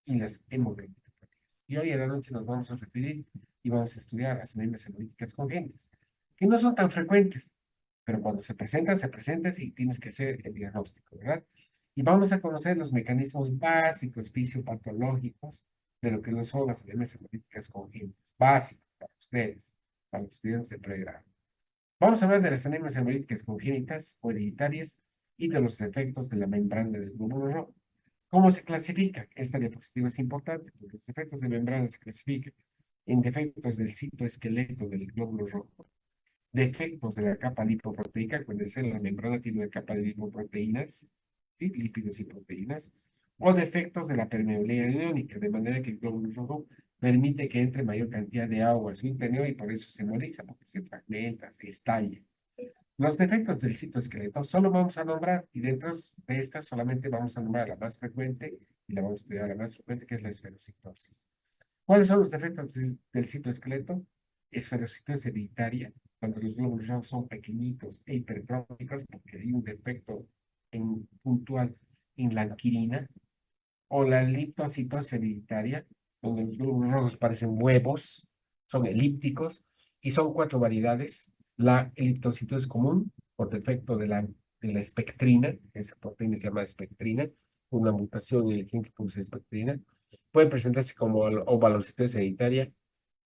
y las hemoglobinopatías. Y hoy en la noche nos vamos a referir y vamos a estudiar las anemias hemolíticas congénitas, que no son tan frecuentes, pero cuando se presentan y tienes que hacer el diagnóstico, ¿verdad? Y vamos a conocer los mecanismos básicos fisiopatológicos de lo que no son las anemias hemolíticas congénitas, básicos para los estudiantes de pregrado. Vamos a hablar de las anemias hemolíticas congénitas o hereditarias y de los defectos de la membrana del glóbulo rojo. ¿Cómo se clasifica? Esta diapositiva es importante porque los defectos de membrana se clasifican en defectos del citoesqueleto del glóbulo rojo, defectos de la capa lipoproteica, cuando la membrana tiene una capa de lipoproteínas, ¿sí? Lípidos y proteínas, o defectos de la permeabilidad iónica, de manera que el glóbulo rojo permite que entre mayor cantidad de agua a su interior y por eso se hemoliza, porque se fragmenta, se estalla. Los defectos del citoesqueleto solo vamos a nombrar, y dentro de estas solamente vamos a nombrar la más frecuente, y la vamos a estudiar la más frecuente, que es la esferocitosis. ¿Cuáles son los defectos del citoesqueleto? Esferocitosis hereditaria, cuando los glóbulos rojos son pequeñitos e hipertróficos, porque hay un defecto puntual en la anquirina, o la eliptocitosis hereditaria, donde los glóbulos rojos parecen huevos, son elípticos, y son cuatro variedades. La eliptocitosis común, por defecto de la espectrina, esa proteína se llama espectrina, una mutación en el gen que produce espectrina. Puede presentarse como ovalocitosis hereditaria,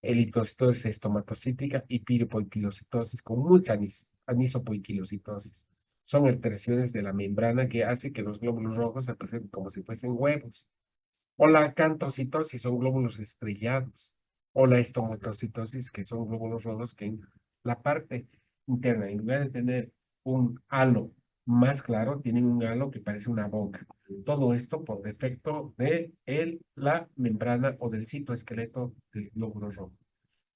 eliptocitosis estomatocítica y piripoiquilocitosis con mucha anisopoiquilocitosis. Son alteraciones de la membrana que hace que los glóbulos rojos se presenten como si fuesen huevos. O la acantocitosis, son glóbulos estrellados. O la estomatocitosis, que son glóbulos rojos que en la parte interna, en lugar de tener un halo más claro, tienen un halo que parece una boca. Todo esto por defecto de la membrana o del citoesqueleto del glóbulo rojo.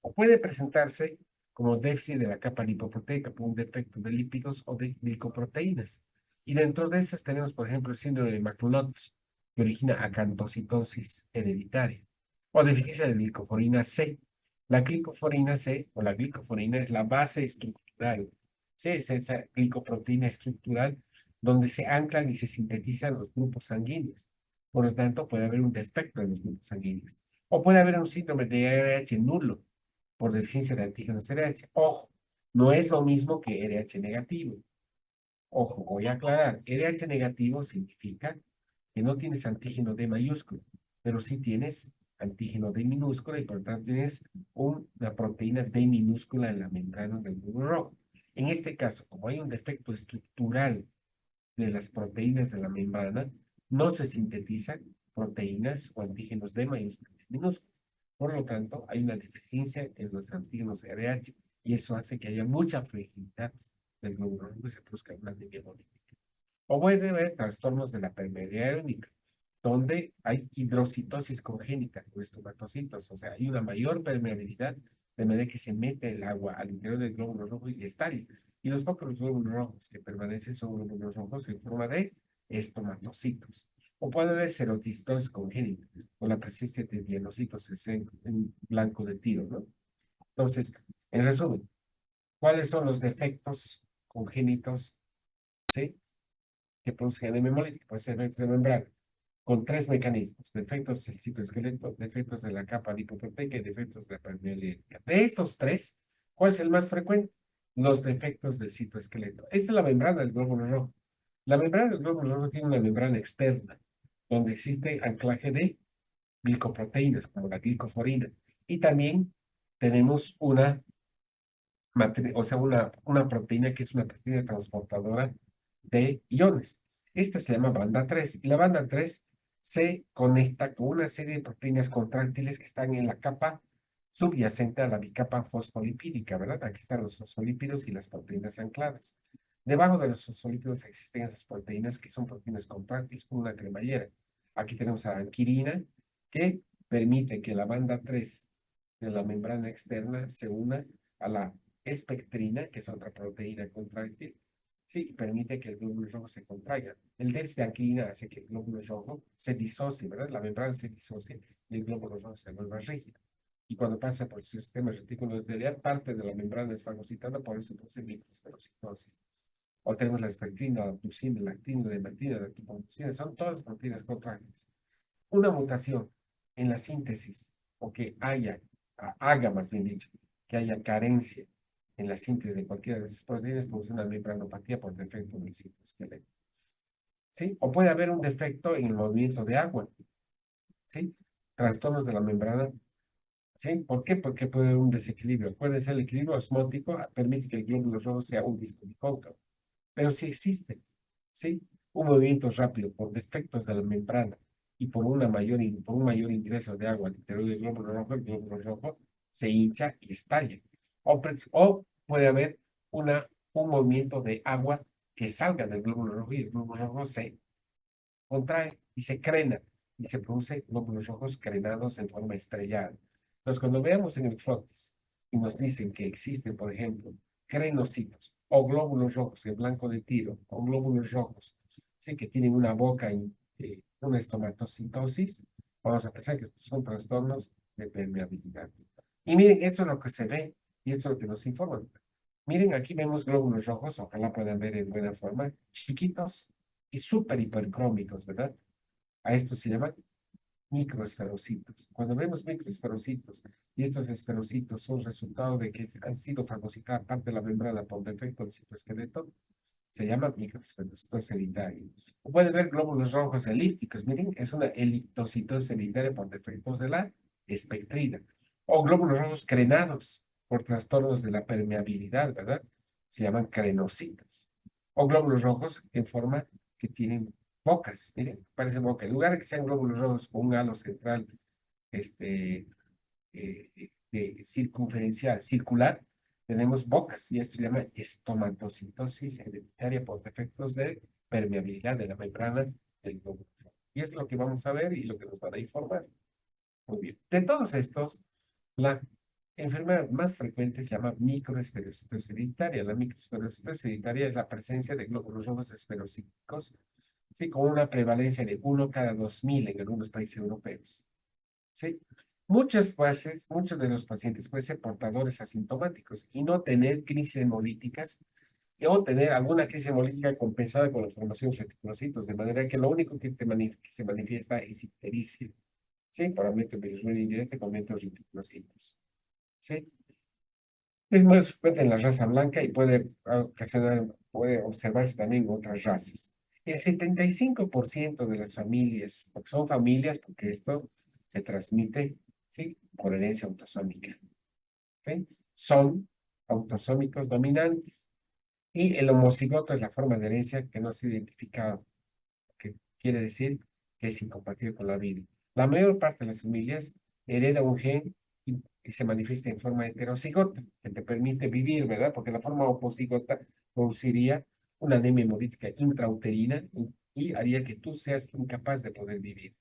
O puede presentarse como déficit de la capa lipoproteica por un defecto de lípidos o de glicoproteínas. Y dentro de esas tenemos, por ejemplo, el síndrome de McNulty, que origina acantocitosis hereditaria, o deficiencia de glicoforina C. La glicoforina C, o la glicoforina, es la base estructural. C es esa glicoproteína estructural donde se anclan y se sintetizan los grupos sanguíneos. Por lo tanto, puede haber un defecto en los grupos sanguíneos. O puede haber un síndrome de RH nulo por deficiencia de antígenos RH. Ojo, no es lo mismo que RH negativo. Ojo, voy a aclarar. RH negativo significa que no tienes antígeno D mayúsculo, pero sí tienes antígeno D minúscula y por lo tanto tienes una proteína D minúscula en la membrana del glóbulo rojo. En este caso, como hay un defecto estructural de las proteínas de la membrana, no se sintetizan proteínas o antígenos D mayúscula y minúscula. Por lo tanto, hay una deficiencia en los antígenos RH y eso hace que haya mucha fragilidad del glóbulo rojo y se produzca una anemia hemolítica. O puede haber trastornos de la permeabilidad iónica, donde hay hidrocitosis congénita o estomatocitos, o sea, hay una mayor permeabilidad de manera que se mete el agua al interior del glóbulo rojo y estalla. Y los pocos glóbulos rojos que permanecen son glóbulos rojos en forma de estomatocitos. O puede haber serotitosis congénita, con la presencia de dienocitos en blanco de tiro, ¿no? Entonces, en resumen, ¿cuáles son los defectos congénitos, sí, que producen anemia hemolítica? Puede ser defectos de membrana, con tres mecanismos: defectos del citoesqueleto, defectos de la capa lipoproteica y defectos de la permeabilidad. De estos tres, ¿cuál es el más frecuente? Los defectos del citoesqueleto. Esta es la membrana del glóbulo rojo. La membrana del glóbulo rojo tiene una membrana externa, donde existe anclaje de glicoproteínas, como la glicoforina. Y también tenemos una proteína que es una proteína transportadora de iones. Esta se llama banda 3 y la banda 3 se conecta con una serie de proteínas contráctiles que están en la capa subyacente a la bicapa fosfolipídica, ¿verdad? Aquí están los fosfolípidos y las proteínas ancladas. Debajo de los fosfolípidos existen esas proteínas que son proteínas contráctiles con una cremallera. Aquí tenemos a la anquirina, que permite que la banda 3 de la membrana externa se una a la espectrina, que es otra proteína contráctil, sí, y permite que el glóbulo rojo se contraiga. El déficit de anquilina hace que el glóbulo rojo se disocie, ¿verdad? La membrana se disocie y el glóbulo rojo se vuelva rígido. Y cuando pasa por el sistema retículo endotelial, parte de la membrana es fagocitada, por eso produce microesferocitosis. o tenemos la espectrina, la leucina, la actina, la hematina, la leucina, son todas proteínas contráctiles. Una mutación en la síntesis, o que haga más bien dicho, que haya carencia en la síntesis de cualquiera de esas proteínas, produce una membranopatía por defecto en el citoesqueleto. ¿Sí? O puede haber un defecto en el movimiento de agua, ¿sí? Trastornos de la membrana. ¿Sí? ¿Por qué? Porque puede haber un desequilibrio. Acuérdense, el equilibrio osmótico permite que el glóbulo rojo sea un disco bicóncavo. Pero si existe, ¿sí? Un movimiento rápido por defectos de la membrana y por un mayor ingreso de agua al interior del glóbulo rojo, el glóbulo rojo se hincha y estalla. O puede haber un movimiento de agua que salga del glóbulo rojo y el glóbulo rojo se contrae y se crena y se produce glóbulos rojos crenados en forma estrellada. Entonces, cuando veamos en el frotis y nos dicen que existen, por ejemplo, crenocitos o glóbulos rojos en blanco de tiro o glóbulos rojos, ¿sí? Que tienen una boca y una estomatocitosis, vamos a pensar que estos son trastornos de permeabilidad. Y miren, esto es lo que se ve y esto es lo que nos informa. Miren, aquí vemos glóbulos rojos, ojalá puedan ver en buena forma, chiquitos y súper hipercrómicos, ¿verdad? A esto se llaman microesferocitos. Cuando vemos microesferocitos y estos esferocitos son resultado de que han sido fagocitadas parte de la membrana por defecto del citoesqueleto, se llama microesferocitos hereditarios. O puede ver glóbulos rojos elípticos, miren, es una eliptocitosis hereditaria por defectos de la espectrina. O glóbulos rojos crenados por trastornos de la permeabilidad, ¿verdad? Se llaman crenocitos. O glóbulos rojos en forma que tienen bocas, miren, parece boca. En lugar de que sean glóbulos rojos con un halo central este, circunferencial, circular, tenemos bocas y esto se llama estomatocitosis hereditaria por defectos de permeabilidad de la membrana del glóbulo rojo. Y es lo que vamos a ver y lo que nos van a informar. Muy bien. De todos estos, la enfermedad más frecuente se llama microesferocitosis hereditaria. La microesferocitosis hereditaria es la presencia de glóbulos rojos esferocíticos, ¿sí? Con una prevalencia de 1 cada 2000 en algunos países europeos. ¿Sí? Muchos de los pacientes pueden ser portadores asintomáticos y no tener crisis hemolíticas o tener alguna crisis hemolítica compensada con la formación de reticulocitos, de manera que lo único que se manifiesta es ictericia, ¿sí? Por aumento de bilirrubina indirecta con aumento de reticulocitos, ¿sí? Es más frecuente en la raza blanca y puede observarse también en otras razas. El 75% de las familias, porque son familias, porque esto se transmite, ¿sí? Por herencia autosómica, ¿sí? Son autosómicos dominantes. Y el homocigoto es la forma de herencia que no se ha identificado, que quiere decir que es incompatible con la vida. La mayor parte de las familias hereda un gen y se manifiesta en forma heterocigota, que te permite vivir, ¿verdad? Porque la forma homocigota produciría una anemia hemolítica intrauterina y haría que tú seas incapaz de poder vivir,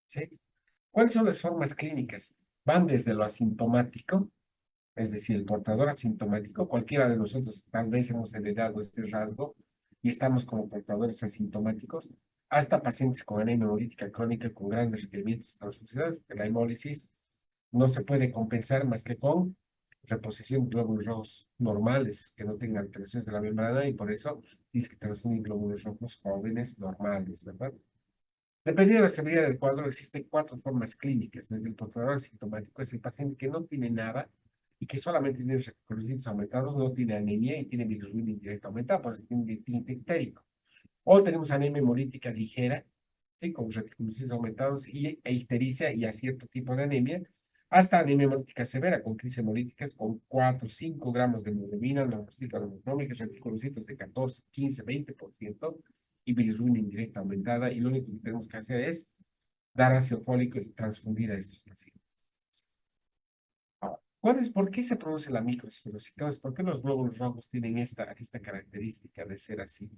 ¿sí? ¿Cuáles son las formas clínicas? Van desde lo asintomático, es decir, el portador asintomático, cualquiera de nosotros tal vez hemos heredado este rasgo y estamos como portadores asintomáticos, hasta pacientes con anemia hemolítica crónica con grandes requerimientos transfusionales, que la hemólisis no se puede compensar más que con reposición de glóbulos rojos normales, que no tengan alteraciones de la membrana y por eso tienes que transfundir glóbulos rojos jóvenes normales, ¿verdad? Dependiendo de la severidad del cuadro, existen cuatro formas clínicas. Desde el portador asintomático es el paciente que no tiene nada y que solamente tiene reticulocitos aumentados, no tiene anemia y tiene bilirrubina indirecta aumentada, por eso tiene tinte ictérico. O tenemos anemia hemolítica ligera, ¿sí? Con reticulocitos aumentados e ictericia y a cierto tipo de anemia, hasta anemia hemolítica severa, con crisis hemolíticas con 4 5 gramos de hemoglobina, normocítica, normocrómica, reticulocitos de 14, 15, 20% y bilirrubina indirecta aumentada. Y lo único que tenemos que hacer es dar ácido fólico y transfundir a estos pacientes. Ahora, ¿por qué se produce la microesferocitosis? ¿Por qué los glóbulos rojos tienen esta característica de ser así,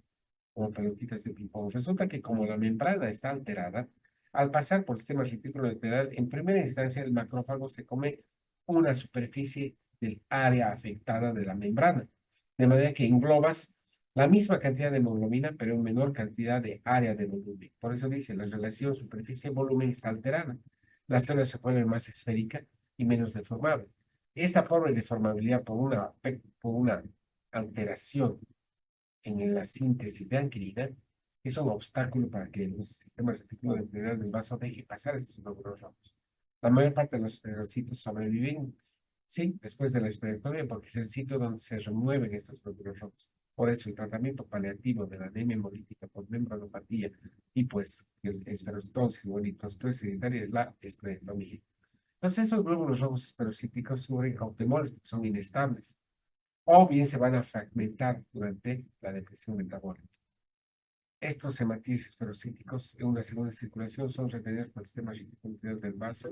como pelotitas de ping-pong? Resulta que como la membrana está alterada, al pasar por el sistema reticuloenteral, en primera instancia el macrófago se come una superficie del área afectada de la membrana, de manera que englobas la misma cantidad de hemoglobina, pero en menor cantidad de área de volumen. Por eso dice, la relación superficie-volumen está alterada. La célula se vuelve más esférica y menos deformable. Esta forma de deformabilidad por una alteración en la síntesis de anquilina, es un obstáculo para que el sistema reticular enteral del vaso deje pasar estos glóbulos rojos. La mayor parte de los esclerocitos sobreviven, sí, después de la esplenectomía, porque es el sitio donde se remueven estos glóbulos rojos. Por eso el tratamiento paliativo de la anemia hemolítica por membranopatía y pues el esferostosis o eritrostosis hereditaria es la esplenectomía. Entonces esos glóbulos rojos esferocíticos sufren autemoles, son inestables, o bien se van a fragmentar durante la depresión metabólica. Estos hematíes esferocíticos en una segunda circulación son retenidos por el sistema reticular del vaso.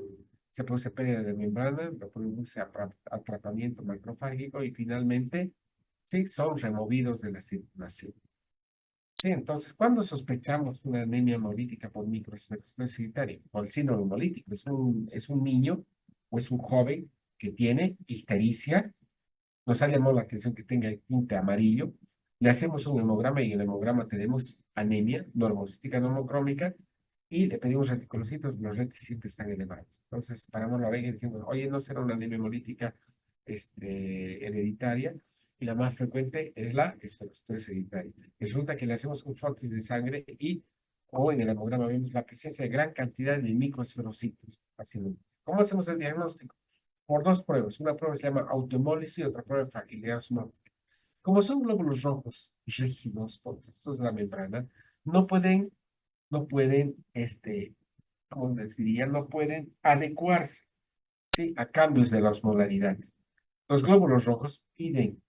Se produce pérdida de membrana, lo produce atrapamiento macrofágico y finalmente, sí, son removidos de la circulación. Sí, entonces, ¿cuándo sospechamos una anemia hemolítica por microesferosis hereditaria? Por el síndrome hemolítico. Es un niño o es un joven que tiene ictericia. Nos ha llamado la atención que tenga el tinte amarillo. Le hacemos un hemograma y en el hemograma tenemos anemia normocítica normocrómica y le pedimos reticulocitos, los retis siempre están elevados. Entonces, paramos la oreja y decimos, oye, no será una anemia hemolítica hereditaria, y la más frecuente es la esferostosis hereditaria. Resulta que le hacemos un frotis de sangre y, o en el hemograma vemos la presencia de gran cantidad de microesferocitos. Así, ¿cómo hacemos el diagnóstico? Por dos pruebas. Una prueba se llama autohemólisis y otra prueba de fragilidad osmótica. Como son glóbulos rojos rígidos, compuestos de la membrana, no pueden, como les diría, no pueden adecuarse, ¿sí?, a cambios de la osmolaridad. Los glóbulos rojos pierden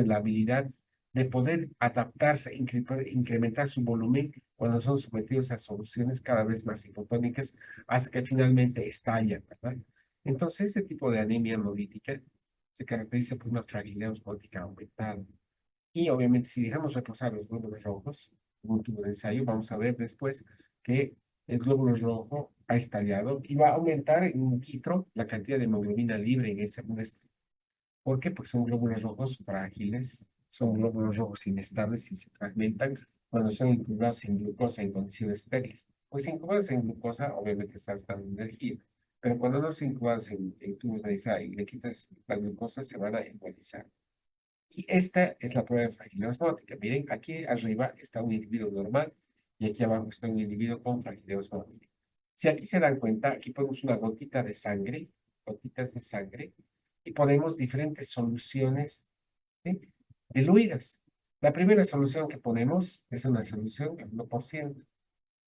la habilidad de poder adaptarse, incrementar su volumen cuando son sometidos a soluciones cada vez más hipotónicas hasta que finalmente estallan, ¿verdad? Entonces, este tipo de anemia hemolítica se caracteriza por una fragilidad osmótica aumentada. Y obviamente, si dejamos reposar los glóbulos rojos en un tubo de ensayo, vamos a ver después que el glóbulo rojo ha estallado y va a aumentar in vitro la cantidad de hemoglobina libre en esa muestra. ¿Por qué? Porque son glóbulos rojos frágiles, son glóbulos rojos inestables y se fragmentan cuando son incubados en glucosa en condiciones estériles. Pues incubados en glucosa, obviamente estás dando energía, pero cuando no son incubados en tubos de ensayo y le quitas la glucosa, se van a igualizar. Y esta es la prueba de fragilidad osmótica. Miren, aquí arriba está un individuo normal y aquí abajo está un individuo con fragilidad osmótica. Si aquí se dan cuenta, aquí ponemos una gotita de sangre, gotitas de sangre, y ponemos diferentes soluciones, ¿sí?, diluidas. La primera solución que ponemos es una solución del 1%,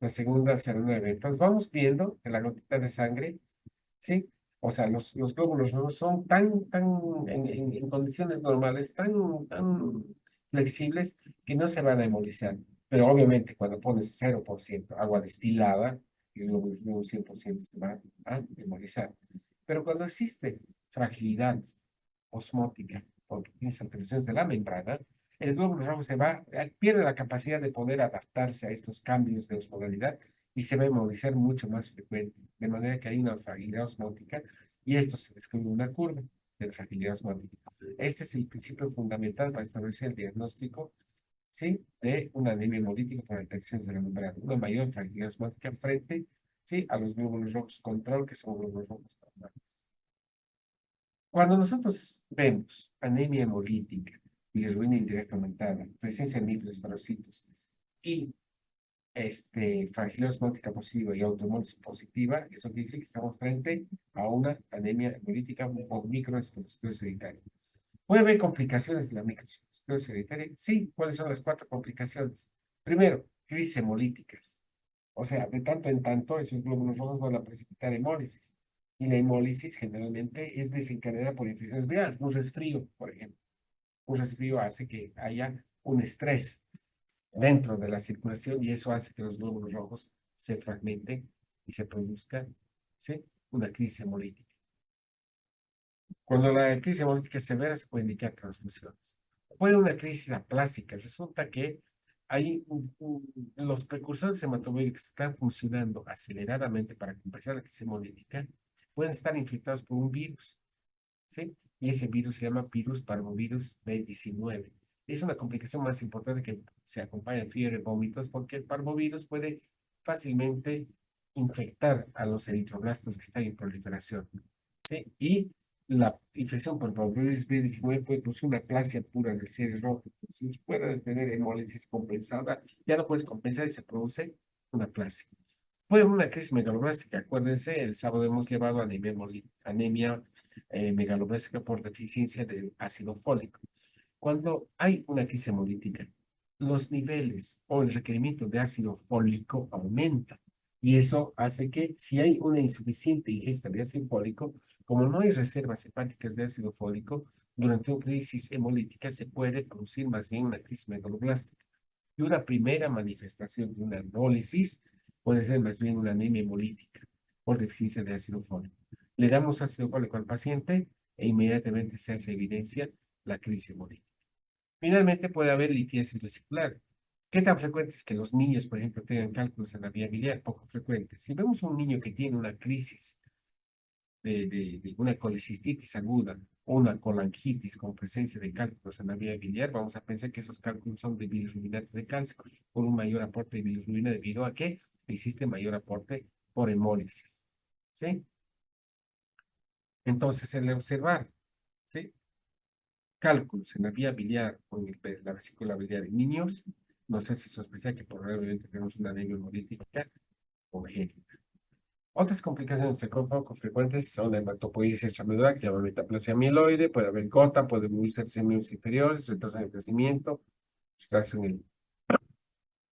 la segunda 0,9. Entonces vamos viendo que la gotita de sangre, ¿sí? O sea, los glóbulos no son en condiciones normales, tan flexibles que no se van a hemolizar. Pero obviamente cuando pones 0% agua destilada, el glóbulo 100% se va a hemolizar. Pero cuando existe fragilidad osmótica, porque tienes alteraciones de la membrana, el glóbulo rojo pierde la capacidad de poder adaptarse a estos cambios de osmolaridad y se va a hemorizar mucho más frecuente, de manera que hay una fragilidad osmótica y esto se describe en una curva de fragilidad osmótica. Este es el principio fundamental para establecer el diagnóstico, ¿sí?, de una anemia hemolítica por alteraciones de la membrana, una mayor fragilidad osmótica frente, ¿sí?, a los glóbulos rojos control, que son glóbulos rojos normales. Cuando nosotros vemos anemia hemolítica, bilirrubina indirecta aumentada, presencia de microesferocitos y fragilidad osmótica positiva y autohemólisis positiva, eso quiere decir que estamos frente a una anemia hemolítica por microesferocitos hereditaria. ¿Puede haber complicaciones de la microesferocitos hereditaria? Sí. ¿Cuáles son las cuatro complicaciones? Primero, crisis hemolíticas. O sea, de tanto en tanto, esos glóbulos rojos van a precipitar hemólisis. Y la hemólisis generalmente es desencadenada por infecciones virales. Un resfrío, por ejemplo. Un resfrío hace que haya un estrés dentro de la circulación y eso hace que los glóbulos rojos se fragmenten y se produzca, ¿sí?, una crisis hemolítica. Cuando la crisis hemolítica es severa, se puede indicar transfusiones. Puede una crisis aplásica. Resulta que los precursores hematomédicos que están funcionando aceleradamente para compensar la crisis hemolítica pueden estar infectados por un virus, ¿sí? Y ese virus se llama virus parvovirus B19. Es una complicación más importante que se acompaña de fiebre, vómitos, porque el parvovirus puede fácilmente infectar a los eritroblastos que están en proliferación, ¿sí? Y la infección por Borrelia B19 puede producir una aplasia pura del cierre rojo. Entonces puede tener hemólisis compensada, ya no puedes compensar y se produce una aplasia. Puede haber una crisis megaloblástica. Acuérdense, el sábado hemos llevado anemia megaloblástica por deficiencia de ácido fólico. Cuando hay una crisis hemolítica, los niveles o el requerimiento de ácido fólico aumenta. Y eso hace que si hay una insuficiente ingesta de ácido fólico, como no hay reservas hepáticas de ácido fólico, durante una crisis hemolítica se puede producir más bien una crisis megaloblástica. Y una primera manifestación de una anólisis puede ser más bien una anemia hemolítica por deficiencia de ácido fólico. Le damos ácido fólico al paciente e inmediatamente se hace evidencia la crisis hemolítica. Finalmente puede haber litiasis vesicular. ¿Qué tan frecuente es que los niños, por ejemplo, tengan cálculos en la vía biliar? Poco frecuente. Si vemos un niño que tiene una crisis de una colecistitis aguda o una colangitis con presencia de cálculos en la vía biliar, vamos a pensar que esos cálculos son de bilirrubinato de calcio, con un mayor aporte de bilirrubina debido a que existe mayor aporte por hemólisis. ¿Sí? Entonces, el observar, ¿sí? Cálculos en la vía biliar o en la vesícula biliar en niños, nos hace sospechar que probablemente tenemos una anemia hemolítica congénita. Otras complicaciones de poco frecuentes son la hematopoiesis extramedular, que llama metaplasia amiloide, puede haber gota, puede ser semios inferiores, retraso en el crecimiento, retraso en el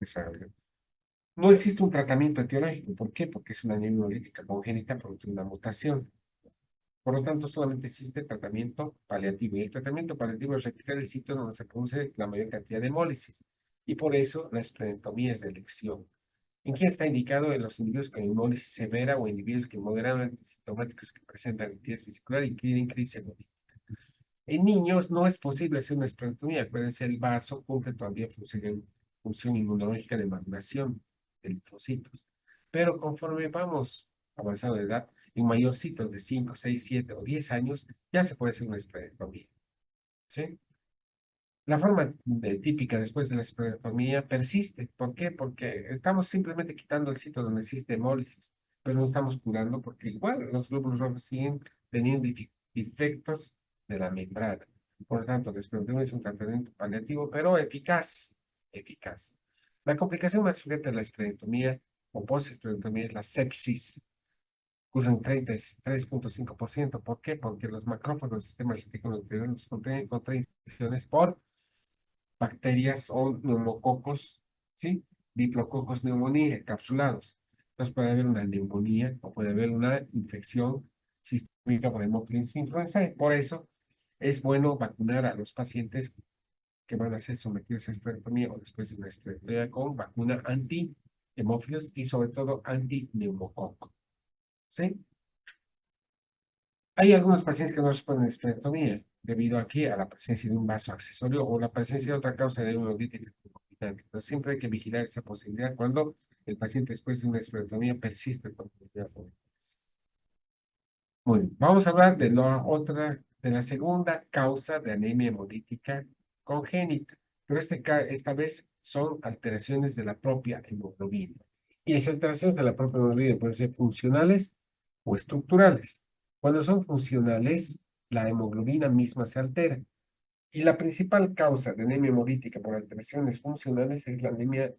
desarrollo. No existe un tratamiento etiológico. ¿Por qué? Porque es una anemia hemolítica congénita producto de una mutación. Por lo tanto, solamente existe tratamiento paliativo. Y el tratamiento paliativo es retirar el sitio donde se produce la mayor cantidad de hemólisis. Y por eso la esplenectomía es de elección. ¿En quién está indicado? En los individuos con hemólisis severa o individuos que moderadamente sintomáticos que presentan liquidez vesicular y tienen crisis hemolítica. En niños no es posible hacer una esplenectomía. Puede ser el vaso cumple todavía función inmunológica de maduración de linfocitos. Pero conforme vamos avanzando de edad, en mayorcitos de 5, 6, 7 o 10 años, ya se puede hacer una esplenectomía. ¿Sí? La forma típica después de la esplenectomía persiste. ¿Por qué? Porque estamos simplemente quitando el sitio donde existe hemólisis, pero no estamos curando porque igual los glóbulos rojos siguen teniendo defectos de la membrana. Por lo tanto, la esplenectomía es un tratamiento paliativo, pero eficaz. Eficaz. La complicación más frecuente de la esplenectomía o post-esplenectomía es la sepsis. Ocurre en 33.5%. ¿Por qué? Porque los macrófagos del sistema reticuloenterosos contra infecciones por bacterias o neumococos, ¿sí? Diplococos neumonía encapsulados. Entonces puede haber una neumonía o puede haber una infección sistémica por Haemophilus influenzae. Por eso es bueno vacunar a los pacientes que van a ser sometidos a esplenectomía o después de una esplenectomía con vacuna anti-hemófilos y sobre todo anti-neumococo, ¿sí? Hay algunos pacientes que no responden a esplenectomía debido aquí a la presencia de un vaso accesorio o la presencia de otra causa de hemodiálisis concomitante. Entonces, siempre hay que vigilar esa posibilidad cuando el paciente después de una esplenectomía persiste con hemodiálisis. Muy bien, vamos a hablar de la otra, de la segunda causa de anemia hemolítica congénita, pero esta vez son alteraciones de la propia hemoglobina. Y las alteraciones de la propia hemoglobina pueden ser funcionales o estructurales. Cuando son funcionales, la hemoglobina misma se altera. Y la principal causa de anemia hemolítica por alteraciones funcionales es la anemia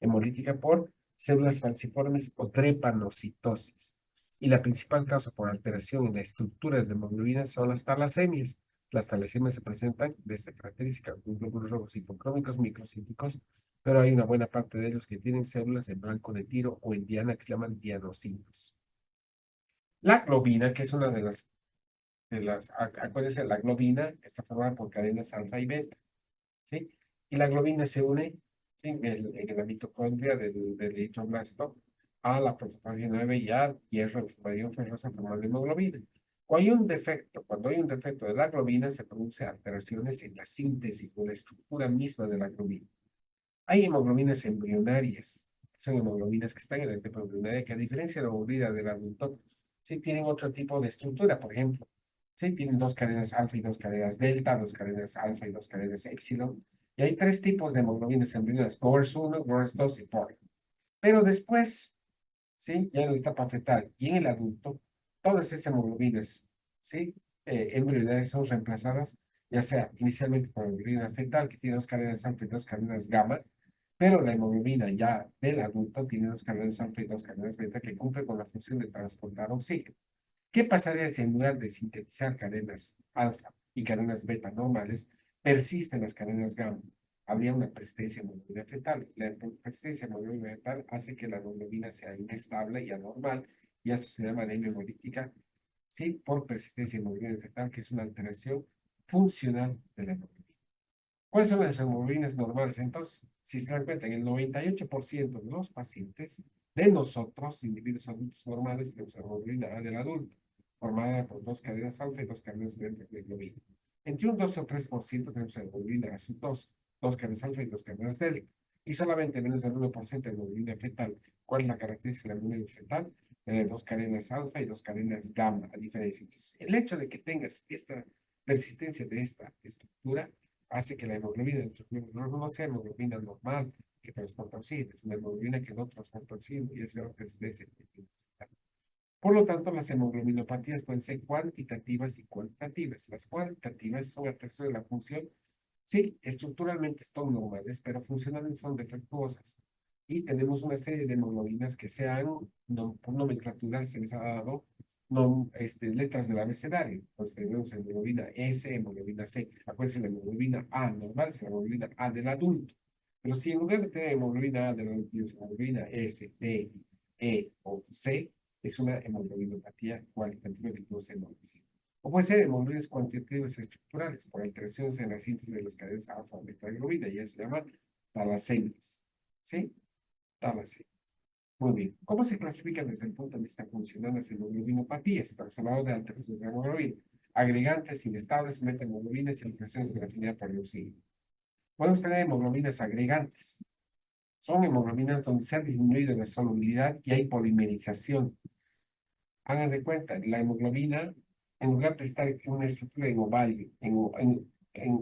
hemolítica por células falciformes o trepanocitosis. Y la principal causa por alteración en la estructura de la hemoglobina son las talasemias. Las talasemias se presentan de esta característica, con glóbulos rojos hipocrómicos microcíticos, pero hay una buena parte de ellos que tienen células en blanco de tiro o en diana que se llaman dianocitos. La globina, que es una acuérdense, la globina está formada por cadenas alfa y beta, ¿sí? Y la globina se une, ¿sí? en la mitocondria del eritroblasto a la protoporfina 9 y al hierro en forma ferrosa formando hemoglobina. Cuando hay un defecto de la globina, se producen alteraciones en la síntesis o la estructura misma de la globina. Hay hemoglobinas embrionarias, que son hemoglobinas que están en la etapa embrionaria, que a diferencia de la hemoglobina del adulto, sí tienen otro tipo de estructura, por ejemplo. Sí, tienen dos cadenas alfa y dos cadenas delta, dos cadenas alfa y dos cadenas epsilon. Y hay tres tipos de hemoglobinas embrionarias, GORS 1, GORS 2 y POR. Pero después, ¿sí? Ya en la etapa fetal y en el adulto, todas esas hemoglobinas, ¿sí? embrionarias son reemplazadas, ya sea inicialmente por hemoglobina fetal, que tiene dos cadenas alfa y dos cadenas gamma, pero la hemoglobina ya del adulto tiene dos cadenas alfa y dos cadenas beta que cumple con la función de transportar oxígeno. ¿Qué pasaría si en lugar de sintetizar cadenas alfa y cadenas beta normales, persisten las cadenas gamma? Habría una persistencia hemoglobina fetal. La persistencia hemoglobina fetal hace que la hemoglobina sea inestable y anormal, y eso se llama anemia hemolítica, sí, por persistencia hemoglobina fetal, que es una alteración funcional de la hemoglobina. ¿Cuáles son las hemoglobinas normales? Entonces, si se dan cuenta, en el 98% de los pacientes de nosotros, individuos adultos normales, tenemos hemoglobina A del adulto, formada por dos cadenas alfa y dos cadenas beta de hemoglobina. Entre un 2 o 3% tenemos hemoglobina AC2, dos cadenas alfa y dos cadenas delta. Y solamente menos del 1% de hemoglobina fetal. ¿Cuál es la característica de la hemoglobina fetal? Tener dos cadenas alfa y dos cadenas gamma, a diferencia. El hecho de que tengas esta persistencia de esta estructura hace que la hemoglobina de nuestro cuerpo no sea hemoglobina normal que transporta oxígeno, es una hemoglobina que no transporta oxígeno y es lo que es de ese tipo. Por lo tanto, las hemoglobinopatías pueden ser cuantitativas y cualitativas. Las cualitativas son alteraciones de la función, sí, estructuralmente son normales, pero funcionalmente son defectuosas. Y tenemos una serie de hemoglobinas que sean, no, por nomenclatura se les ha dado no, letras del abecedario. Entonces tenemos hemoglobina S, hemoglobina C. Acuérdense, la hemoglobina A normal es la hemoglobina A del adulto. Pero si en lugar de tener hemoglobina A del adulto, hemoglobina S, D, E o C, es una hemoglobinopatía cualitativa que produce hemólisis. O puede ser hemoglobinas cuantitativas estructurales por alteraciones en la síntesis de las cadenas alfa o beta globina, y eso se llama talasemias. ¿Sí? Talasemias. Muy bien. ¿Cómo se clasifican desde el punto de vista funcional las hemoglobinopatías? Estamos hablando de alteraciones de hemoglobina. Agregantes, inestables, metahemoglobinas y alteraciones de la afinidad por el oxígeno. Podemos tener hemoglobinas agregantes. Son hemoglobinas donde se ha disminuido la solubilidad y hay polimerización. Hagan de cuenta, la hemoglobina, en lugar de estar en una estructura en ovalio, en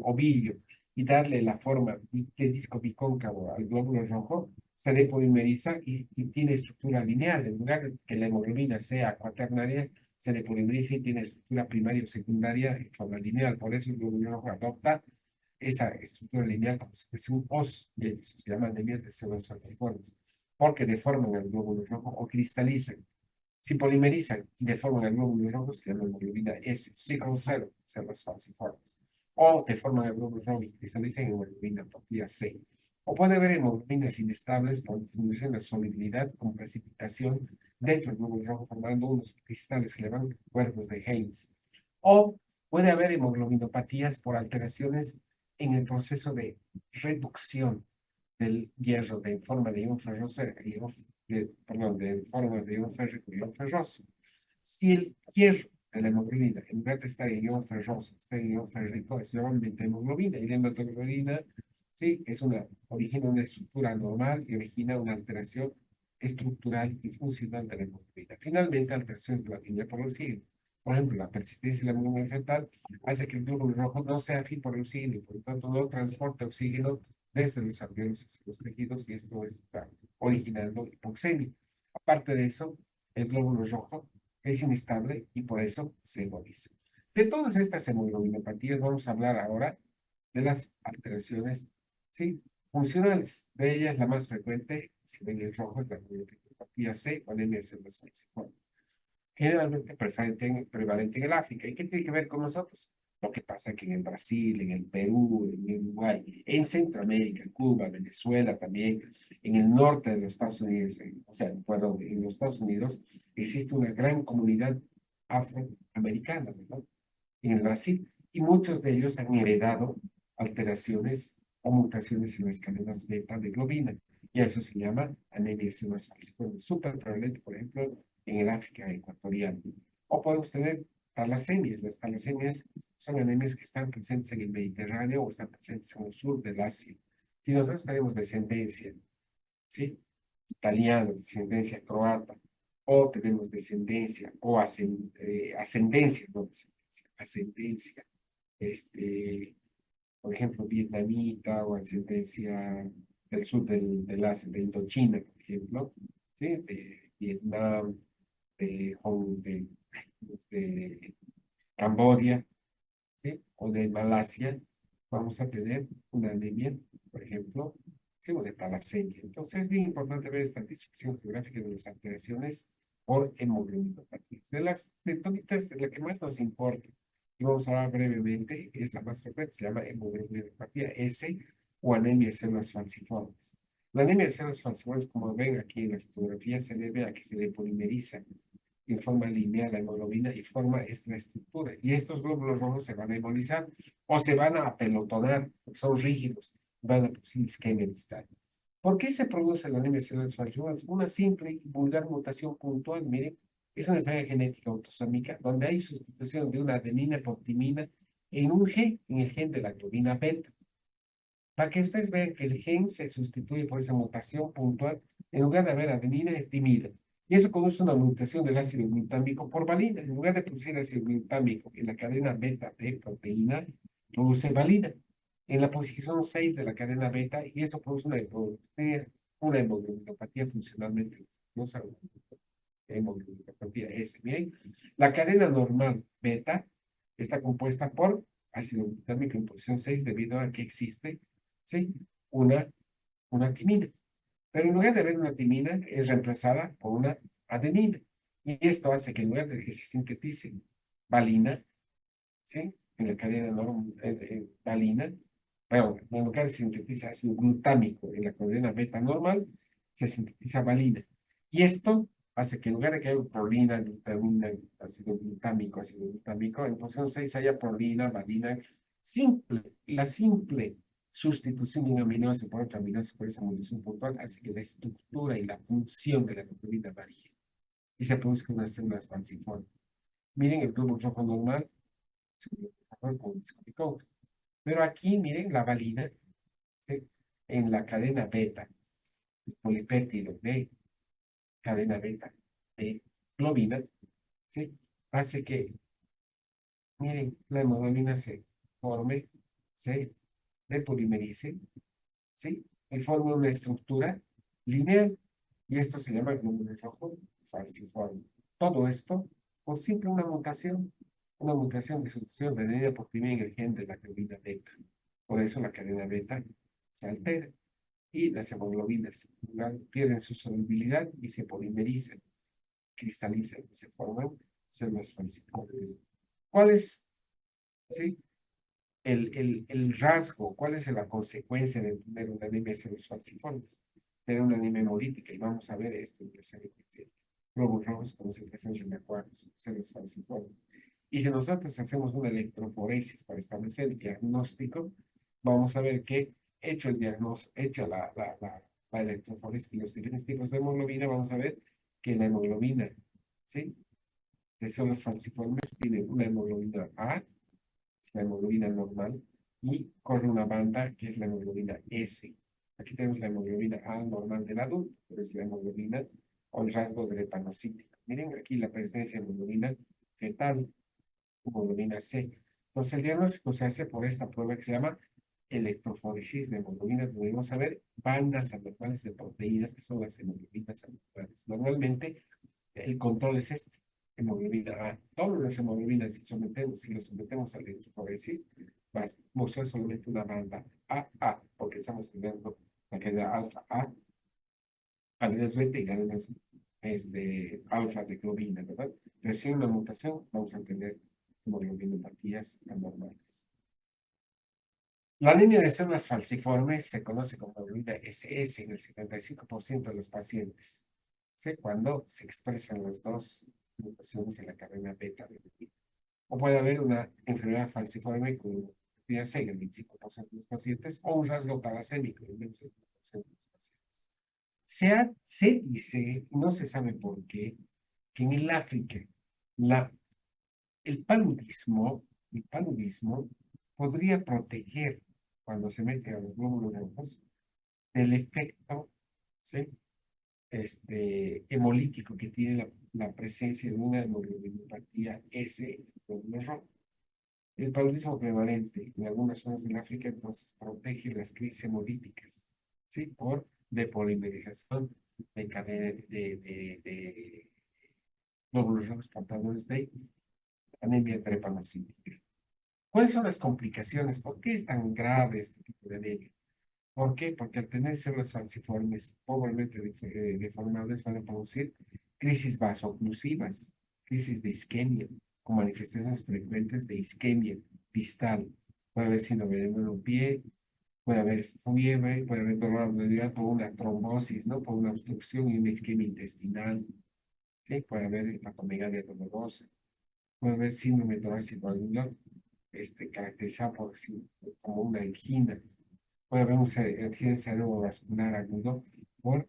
ovillo, y darle la forma de disco bicóncavo al glóbulo rojo, se depolimeriza y tiene estructura lineal. En lugar de que la hemoglobina sea cuaternaria, se depolimeriza y tiene estructura primaria o secundaria en forma lineal. Por eso el glóbulo rojo adopta esa estructura lineal como si fuese un os, y eso se llama anemias de células falciformes, porque deforman el glóbulo rojo o cristalizan. Si polimerizan y deforman el glóbulo rojo, se llama hemoglobina S, sickle cell, células falciformes. O deforman el glóbulo rojo y cristalizan en hemoglobina propia C. O puede haber hemoglobinas inestables por disminución de solubilidad con precipitación dentro del glóbulo rojo, formando unos cristales que le llaman cuerpos de Heinz. O puede haber hemoglobinopatías por alteraciones en el proceso de reducción del hierro de forma de ion ferroso, perdón, de forma de ion férrico y ion ferroso. Si el hierro de la hemoglobina, en lugar de estar en ion ferroso, está en ion férrico, es llama metahemoglobina. Y la metahemoglobina, sí, origina una estructura normal y origina una alteración estructural y funcional de la hemoglobina. Finalmente, alteraciones de la afinidad por el oxígeno. Por ejemplo, la persistencia de la hemoglobina fetal hace que el glóbulo rojo no sea afín por el oxígeno y por lo tanto no transporte oxígeno desde los alveolos hacia los tejidos y esto está originando hipoxemia. Aparte de eso, el glóbulo rojo es inestable y por eso se emboliza. De todas estas hemoglobinopatías vamos a hablar ahora de las alteraciones, ¿sí? Funcionales. De ellas la más frecuente, si ven el rojo, es la hemoglobinopatía C o anemia de células falciformes, generalmente prevalente en el África. ¿Y qué tiene que ver con nosotros? Lo que pasa que en el Brasil, en el Perú, en el Uruguay, en Centroamérica, Cuba, Venezuela también, en el norte de los Estados Unidos, o sea, perdón, en los Estados Unidos existe una gran comunidad afroamericana, ¿verdad? En el Brasil, y muchos de ellos han heredado alteraciones o mutaciones en las cadenas beta de globina, y eso se llama anemia falciforme, súper prevalente, por ejemplo, en el África ecuatoriana. O podemos tener talasemias. Las talasemias son anemias que están presentes en el Mediterráneo o están presentes en el sur del Asia. Si nosotros tenemos descendencia, ¿sí? Italiana, descendencia croata, o tenemos descendencia o ascendencia, no descendencia, ascendencia, este, por ejemplo, vietnamita o ascendencia del sur del Asia, de Indochina, por ejemplo, ¿sí? De Vietnam, de Camboya, ¿sí? O de Malasia, vamos a tener una anemia, por ejemplo, ¿sí? O de talasemia. Entonces es bien importante ver esta distribución geográfica de las alteraciones por hemoglobinopatías. De toditas, de la que más nos importa, y vamos a hablar brevemente, es la más frecuente, se llama hemoglobinopatía S o anemia de células falciformes. La anemia de células falciformes, como ven aquí en la fotografía, se debe a que se depolimeriza en forma lineal la hemoglobina y forma esta estructura. Y estos glóbulos rojos se van a hemoglobizar o se van a apelotonar, porque son rígidos, van a producir isquemia distal. ¿Por qué se produce la anemia de células falciformes? Una simple y vulgar mutación puntual, miren, es una enfermedad genética autosómica donde hay sustitución de una adenina por timina en un gen, en el gen de la globina beta. Para que ustedes vean que el gen se sustituye por esa mutación puntual, en lugar de haber adenina, es timida. Y eso produce una mutación del ácido glutámico por valina. En lugar de producir ácido glutámico en la cadena beta de proteína, produce valina en la posición 6 de la cadena beta, y eso produce una hemoglobinopatía funcionalmente. No saben, hemoglobinopatía S. Miren, la cadena normal beta está compuesta por ácido glutámico en posición 6 debido a que existe, ¿sí? una, una timina. Pero en lugar de haber una timina, es reemplazada por una adenina. Y esto hace que en lugar de que se sintetice valina, ¿sí? En la cadena normal, valina, bueno, en lugar de sintetizar ácido glutámico en la cadena beta normal, se sintetiza valina. Y esto hace que en lugar de que haya prolina, glutamina, ácido glutámico, en posición 6 haya prolina, valina, simple, la simple sustitución de un aminoácido por otro aminoácido por esa mutación puntual hace que la estructura y la función de la proteína varíe y se produzca una célula falciforme. Miren el globo rojo normal, pero aquí, miren, la valina, ¿sí? En la cadena beta, el polipéptido de cadena beta de globina, ¿sí? Hace que, miren, la hemoglobina se forme, se depolimerice, ¿sí? Y forme una estructura lineal, y esto se llama glóbulo rojo falciforme. Todo esto por simple una mutación de sustitución de adenina por timina en el gen de la globina beta. Por eso la cadena beta se altera y las hemoglobinas pierden su solubilidad y se polimerizan, cristalizan y se forman células falciformes. ¿Cuál es, sí, el rasgo? ¿Cuál es la consecuencia de tener una anemia de células falciformes? Tener una anemia hemolítica, y vamos a ver esto en la serie perfecta. Globos rojos como secreción renacuados, células falciformes. Y si nosotros hacemos una electroforesis para establecer el diagnóstico, vamos a ver que hecho el diagnóstico, hecha la electroforesis y los diferentes tipos de hemoglobina, vamos a ver que la hemoglobina, ¿sí? De células falciformes tiene una hemoglobina A, es la hemoglobina normal, y corre una banda que es la hemoglobina S. Aquí tenemos la hemoglobina A normal del adulto, pero es la hemoglobina o el rasgo del hepanocítico. Miren aquí la presencia de hemoglobina fetal, hemoglobina C. Entonces el diagnóstico se hace por esta prueba que se llama electroforesis de hemoglobina. Debemos saber bandas anormales de proteínas que son las hemoglobinas anormales. Normalmente el control es este, hemoglobina A. Todas las hemoglobinas, si las sometemos a la electroforesis, va a mostrar solamente una banda AA, porque estamos estudiando la cadena alfa A, cadenas beta y cadenas alfa de globina, ¿verdad? Pero si hay una mutación, vamos a tener hemoglobinopatías anormales. La anemia de células falciformes se conoce como hemoglobina SS en el 75% de los pacientes, ¿sí? Cuando se expresan las dos mutaciones en la cadena beta de globina. O puede haber una enfermedad falciforme con hemoglobina C en el 25% de los pacientes, o un rasgo talasémico en el menos del 1% de los pacientes. Se dice, no se sabe por qué, que en el África la, el paludismo podría proteger cuando se mete a los glóbulos rojos del efecto, ¿sí? Hemolítico que tiene la presencia de una hemoglobinopatía S en el glóbulo rojo. El paludismo prevalente en algunas zonas del África entonces protege las crisis hemolíticas, ¿sí? Por depolimerización de cadena de glóbulos rojos portadores de anemia trepanocítica. ¿Cuáles son las complicaciones? ¿Por qué es tan grave este tipo de anemia? ¿Por qué? Porque al tener células falciformes pobremente deformadas van a producir crisis vasoclusivas, crisis de isquemia, con manifestaciones frecuentes de isquemia distal. Puede haber síndrome de un pie, puede haber fiebre, puede haber dolor abdominal por una trombosis, ¿no? Por una obstrucción y una isquemia intestinal, ¿sí? Puede haber hepatomegalia dolorosa, puede haber síndrome torácico agudo, caracterizado por, como una angina, puede haber un accidente cerebrovascular agudo por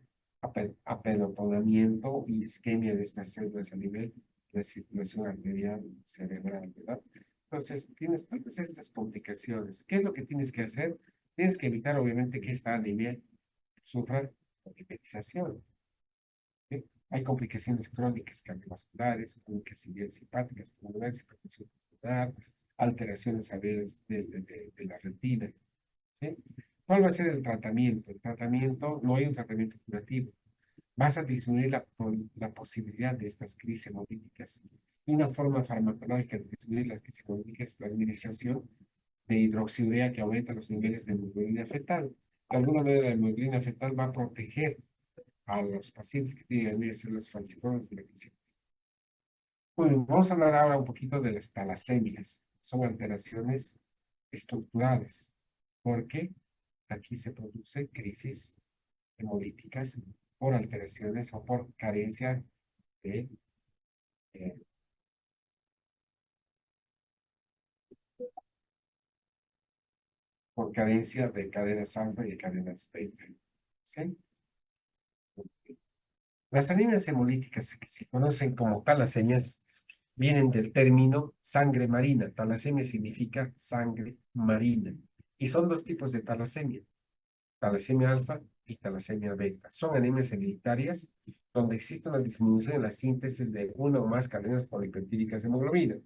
apelotonamiento y isquemia de estas células a nivel de la circulación arterial cerebral, ¿verdad? Entonces, tienes todas estas complicaciones. ¿Qué es lo que tienes que hacer? Tienes que evitar, obviamente, que esta anemia sufra hiperización. ¿Sí? Hay complicaciones crónicas cardiovasculares, crónicas idiopáticas, pulmonares, hipertensión pulmonar, alteraciones severas de la retina. ¿Sí? ¿Cuál va a ser el tratamiento? El tratamiento, no hay un tratamiento curativo. Vas a disminuir la posibilidad de estas crisis hemolíticas. Y una forma farmacológica de disminuir las crisis hemolíticas es la administración de hidroxiurea que aumenta los niveles de hemoglobina fetal. De alguna manera, la hemoglobina fetal va a proteger a los pacientes que tienen células falciformes de la crisis. Bueno, vamos a hablar ahora un poquito de las talasemias. Son alteraciones estructurales, porque aquí se produce crisis hemolíticas por alteraciones o por carencia de, eh, por carencia de cadenas alfa y de cadenas beta. ¿Sí? Las anemias hemolíticas que se conocen como talasemias vienen del término sangre marina. Talasemia significa sangre marina. Y son dos tipos de talasemia: talasemia alfa y talasemia beta. Son anemias hereditarias donde existe una disminución en la síntesis de una o más cadenas polipeptídicas de hemoglobina.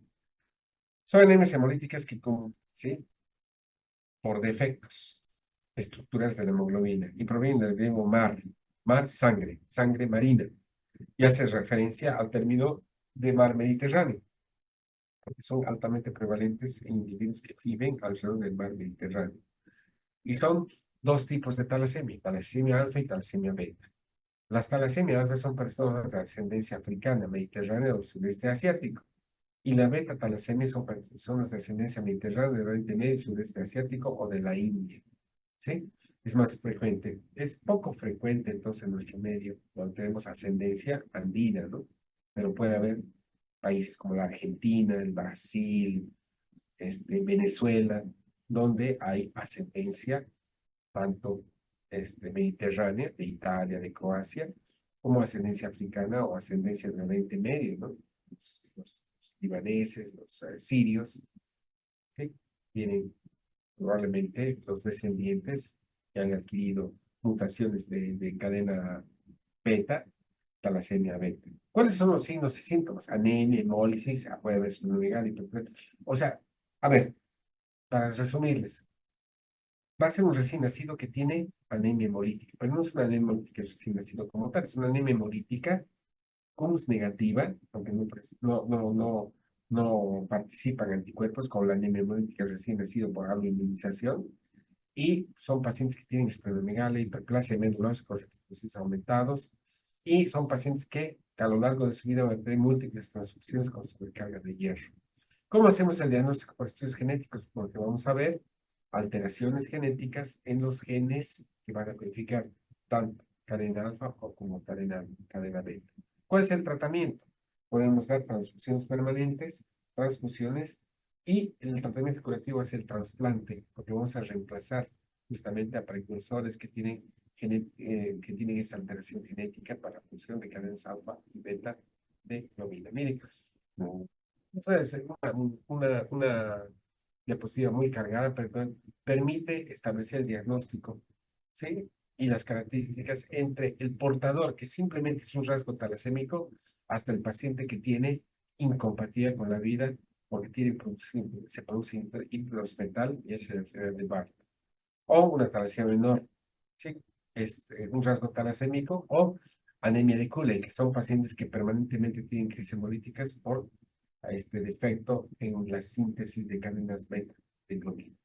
Son anemias hemolíticas que, ¿sí? Por defectos estructurales de la hemoglobina y provienen del griego mar, sangre, sangre marina, y hace referencia al término de mar Mediterráneo, porque son altamente prevalentes en individuos que viven alrededor del mar Mediterráneo. Y son dos tipos de talasemia: talasemia alfa y talasemia beta. Las talasemias alfa son personas de ascendencia africana, mediterránea o sudeste asiático. Y la beta talasemia son personas de ascendencia mediterránea, del Oriente Medio, sudeste asiático o de la India. ¿Sí? Es más frecuente. Es poco frecuente entonces en nuestro medio, donde tenemos ascendencia andina, ¿no? Pero puede haber países como la Argentina, el Brasil, Venezuela, donde hay ascendencia tanto mediterránea, de Italia, de Croacia, como ascendencia africana o ascendencia del Oriente Medio, ¿no? Los libaneses, los sirios, ¿sí? Tienen probablemente los descendientes que han adquirido mutaciones de cadena beta, talasemia beta. ¿Cuáles son los signos y síntomas? Anemia, hemólisis, puede haber splenomegalia, o sea, a ver, para resumirles, va a ser un recién nacido que tiene anemia hemolítica, pero no es una anemia hemolítica recién nacido como tal, es una anemia hemolítica CUMS negativa, aunque no participan anticuerpos con la anemia hemolítica recién nacido por inmunización, y son pacientes que tienen esplenomegalia, hiperplasia medulosa con reticulaciones aumentados, y son pacientes que a lo largo de su vida van a tener múltiples transfusiones con sobrecarga de hierro. ¿Cómo hacemos el diagnóstico por estudios genéticos? Porque vamos a ver alteraciones genéticas en los genes que van a codificar tanto cadena alfa o como cadena beta. ¿Cuál es el tratamiento? Podemos dar transfusiones permanentes, transfusiones, y el tratamiento curativo es el trasplante, porque vamos a reemplazar justamente a precursores que tienen esta alteración genética para la función de cadenas alfa y beta de globina. Miren, entonces, una diapositiva muy cargada, pero permite establecer el diagnóstico, ¿sí? Y las características entre el portador, que simplemente es un rasgo talasémico, hasta el paciente que tiene incompatibilidad con la vida, porque se produce ictus fetal y es la enfermedad de Barth. O una talasemia menor, ¿sí? Un rasgo talasémico, o anemia de Cooley, que son pacientes que permanentemente tienen crisis hemolíticas por a este defecto en la síntesis de cadenas beta de globina.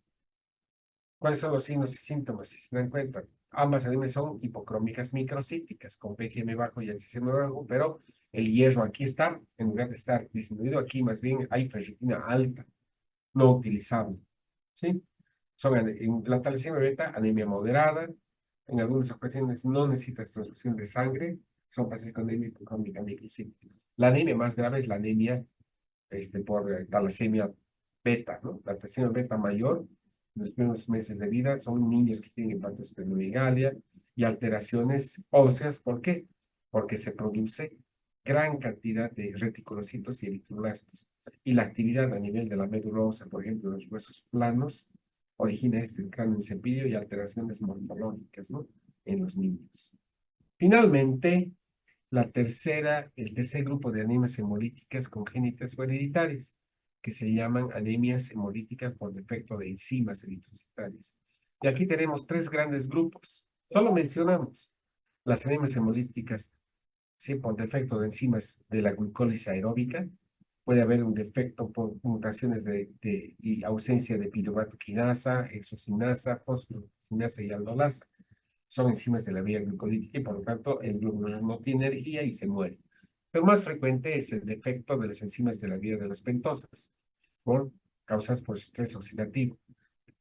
¿Cuáles son los signos y síntomas? Si se dan cuenta, ambas anemias son hipocrómicas microcíticas, con PGM bajo y HCM bajo, pero el hierro aquí está, en lugar de estar disminuido aquí, más bien hay ferritina alta, no utilizable, ¿sí? En la talasemia beta, anemia moderada, en algunas ocasiones no necesita transfusión de sangre, son pacientes con anemia hipocrómica microcítica. La anemia más grave es la anemia por talasemia beta, ¿no? La talasemia beta mayor, en los primeros meses de vida, son niños que tienen hepatosplenomegalia y alteraciones óseas. ¿Por qué? Porque se produce gran cantidad de reticulocitos y eritroblastos. Y la actividad a nivel de la médula ósea, por ejemplo, de los huesos planos, origina este cráneo encepilio y alteraciones morfológicas, ¿no? En los niños. Finalmente, el tercer grupo de anemias hemolíticas congénitas o hereditarias, que se llaman anemias hemolíticas por defecto de enzimas eritrocitarias. Y aquí tenemos tres grandes grupos. Solo mencionamos las anemias hemolíticas, sí, por defecto de enzimas de la glucólisis aeróbica. Puede haber un defecto por mutaciones y ausencia de piruvato-quinasa, exocinasa, fosforoquinasa y aldolasa. Son enzimas de la vía glucolítica y por lo tanto el glúculo no tiene energía y se muere. Pero más frecuente es el defecto de las enzimas de la vía de las pentosas, causadas por estrés oxidativo.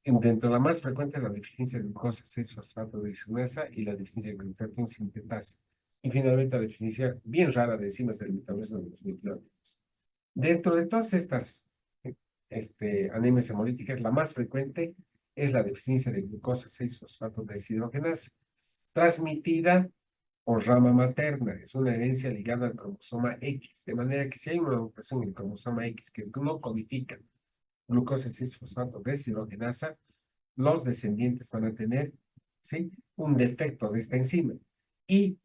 Dentro de la más frecuente es la deficiencia de glucosa 6-fosfato de isomerasa y la deficiencia de glutatión sintetasa. Y finalmente la deficiencia bien rara de enzimas del metabolismo de los nucleótidos. Dentro de todas estas anemias hemolíticas, la más frecuente es la deficiencia de glucosa 6-fosfato deshidrogenasa, transmitida por rama materna. Es una herencia ligada al cromosoma X, de manera que si hay una mutación en el cromosoma X que no codifica glucosa 6-fosfato deshidrogenasa, los descendientes van a tener, ¿sí?, un defecto de esta enzima. Y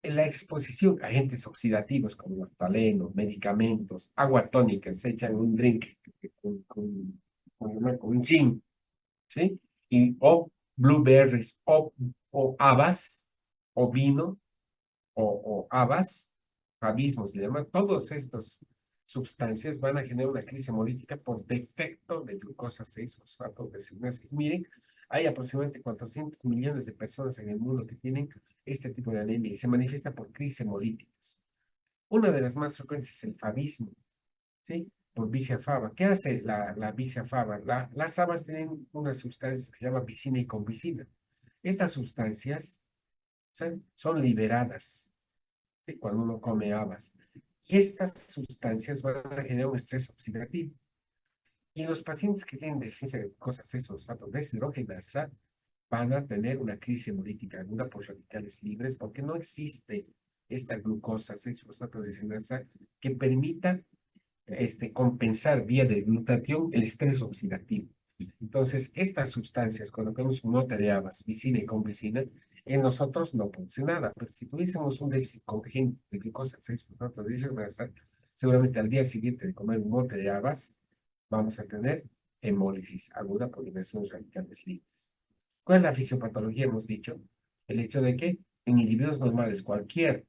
en la exposición a agentes oxidativos como naftaleno, medicamentos, agua tónica, se echan un drink con un gin, ¿sí? O blueberries, o habas, o vino, o habas, abismos, le llaman, todas estas sustancias van a generar una crisis hemolítica por defecto de glucosa 6-fosfato desinasa. Miren, hay aproximadamente 400 millones de personas en el mundo que tienen este tipo de anemia y se manifiesta por crisis hemolíticas. Una de las más frecuentes es el fabismo, ¿sí? Por vicia fava. ¿Qué hace la vicia fava? Las habas tienen unas sustancias que se llaman vicina y convicina. Estas sustancias, ¿sí?, son liberadas, ¿sí?, cuando uno come habas. Y estas sustancias van a generar un estrés oxidativo. Y los pacientes que tienen deficiencia de glucosa 6-fosfato deshidrogenasa van a tener una crisis hemolítica aguda por radicales libres porque no existe esta glucosa 6-fosfato deshidrogenasa que permita compensar vía de glutatión el estrés oxidativo. Entonces, estas sustancias, cuando tenemos un de habas, vicina y convicina, en nosotros no produce nada. Pero si tuviésemos un déficit congénito de glucosa 6-fosfato deshidrogenasa, seguramente al día siguiente de comer un mote de habas, vamos a tener hemólisis aguda por liberación de radicales libres. ¿Cuál es la fisiopatología? Hemos dicho el hecho de que en individuos normales cualquier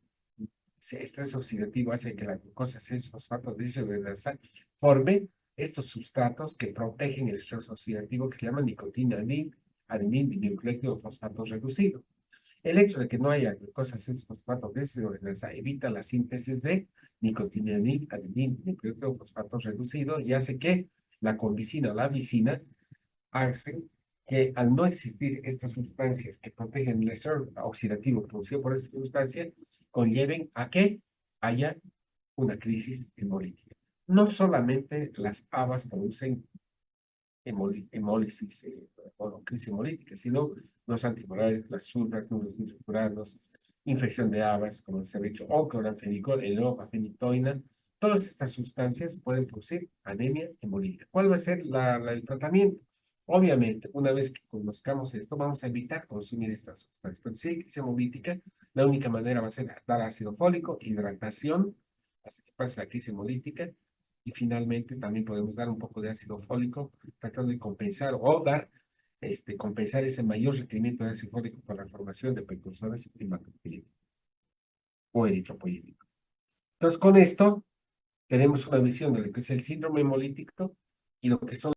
estrés oxidativo hace que la glucosa 6-fosfato deshidrogenasa forme estos sustratos que protegen el estrés oxidativo que se llama nicotina, adenina, dinucleótido fosfato reducido. El hecho de que no haya glucosa 6-fosfato deshidrogenasa evita la síntesis de nicotina, adenina, dinucleótido fosfato reducido y hace que la convicina o la vicina hacen que al no existir estas sustancias que protegen el estrés oxidativo producido por esta sustancia, conlleven a que haya una crisis hemolítica. No solamente las habas producen hemólisis o crisis hemolítica, sino los antimorales, las sulfas, los sulfuranos, infección de habas, como se ha dicho, o cloranfenicol, el fenitoína. Todas estas sustancias pueden producir anemia hemolítica. ¿Cuál va a ser el tratamiento? Obviamente, una vez que conozcamos esto, vamos a evitar consumir estas sustancias. Pero si hay crisis hemolítica, la única manera va a ser dar ácido fólico, hidratación, hasta que pase la crisis hemolítica, y finalmente también podemos dar un poco de ácido fólico, tratando de compensar o compensar ese mayor requerimiento de ácido fólico por la formación de precursores hematopoyéticos o eritropoyéticos. Entonces, con esto tenemos una visión de lo que es el síndrome hemolítico y lo que son